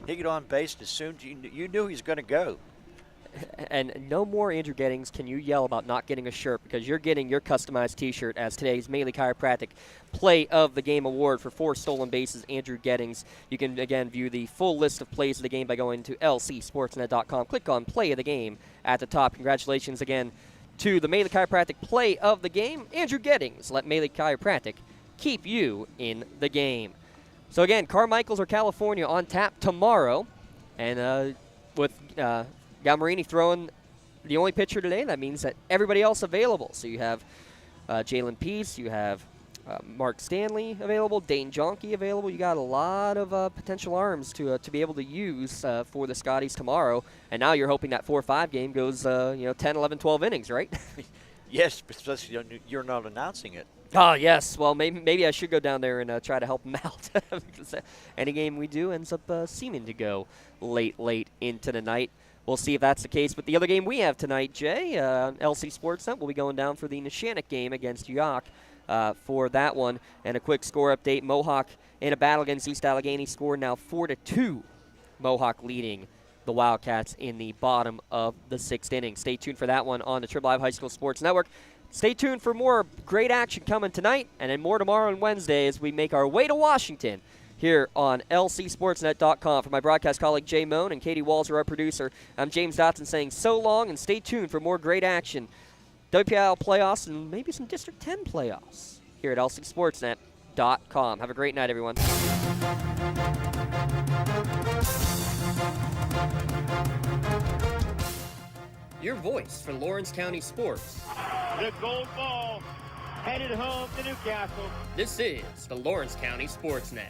got on base as soon as you knew he was going to go. And no more, Andrew Gettings, can you yell about not getting a shirt, because you're getting your customized T-shirt as today's Maley Chiropractic Play of the Game award for 4 stolen bases, Andrew Gettings. You can, again, view the full list of plays of the game by going to lcsportsnet.com. Click on Play of the Game at the top. Congratulations again to the Maley Chiropractic Play of the Game, Andrew Gettings. Let Maley Chiropractic keep you in the game. So, again, Carmichael's or California on tap tomorrow. And with Galmarini throwing the only pitcher today, that means that everybody else available. So you have Jalen Peace, you have Mark Stanley available, Dane Jonke available. You got a lot of potential arms to be able to use for the Scotties tomorrow. And now you're hoping that 4-5 game goes 10, 11, 12 innings, right? Yes, especially you're not announcing it. Oh, yes. Well, maybe I should go down there and try to help them out. Because any game we do ends up seeming to go late into the night. We'll see if that's the case. But the other game we have tonight, Jay, LC SportsNet, will be going down for the Neshannock game against York for that one. And a quick score update, Mohawk in a battle against East Allegheny score now 4-2. Mohawk leading the Wildcats in the bottom of the 6th inning. Stay tuned for that one on the Triple Live High School Sports Network. Stay tuned for more great action coming tonight, and then more tomorrow and Wednesday as we make our way to Washington here on lcsportsnet.com. For my broadcast colleague Jay Moan and Katie Walzer, our producer, I'm James Dotson saying so long, and stay tuned for more great action. WPIAL playoffs and maybe some District 10 playoffs here at lcsportsnet.com. Have a great night, everyone. Your voice for Lawrence County sports. The gold ball headed home to Newcastle. This is the Lawrence County SportsNet.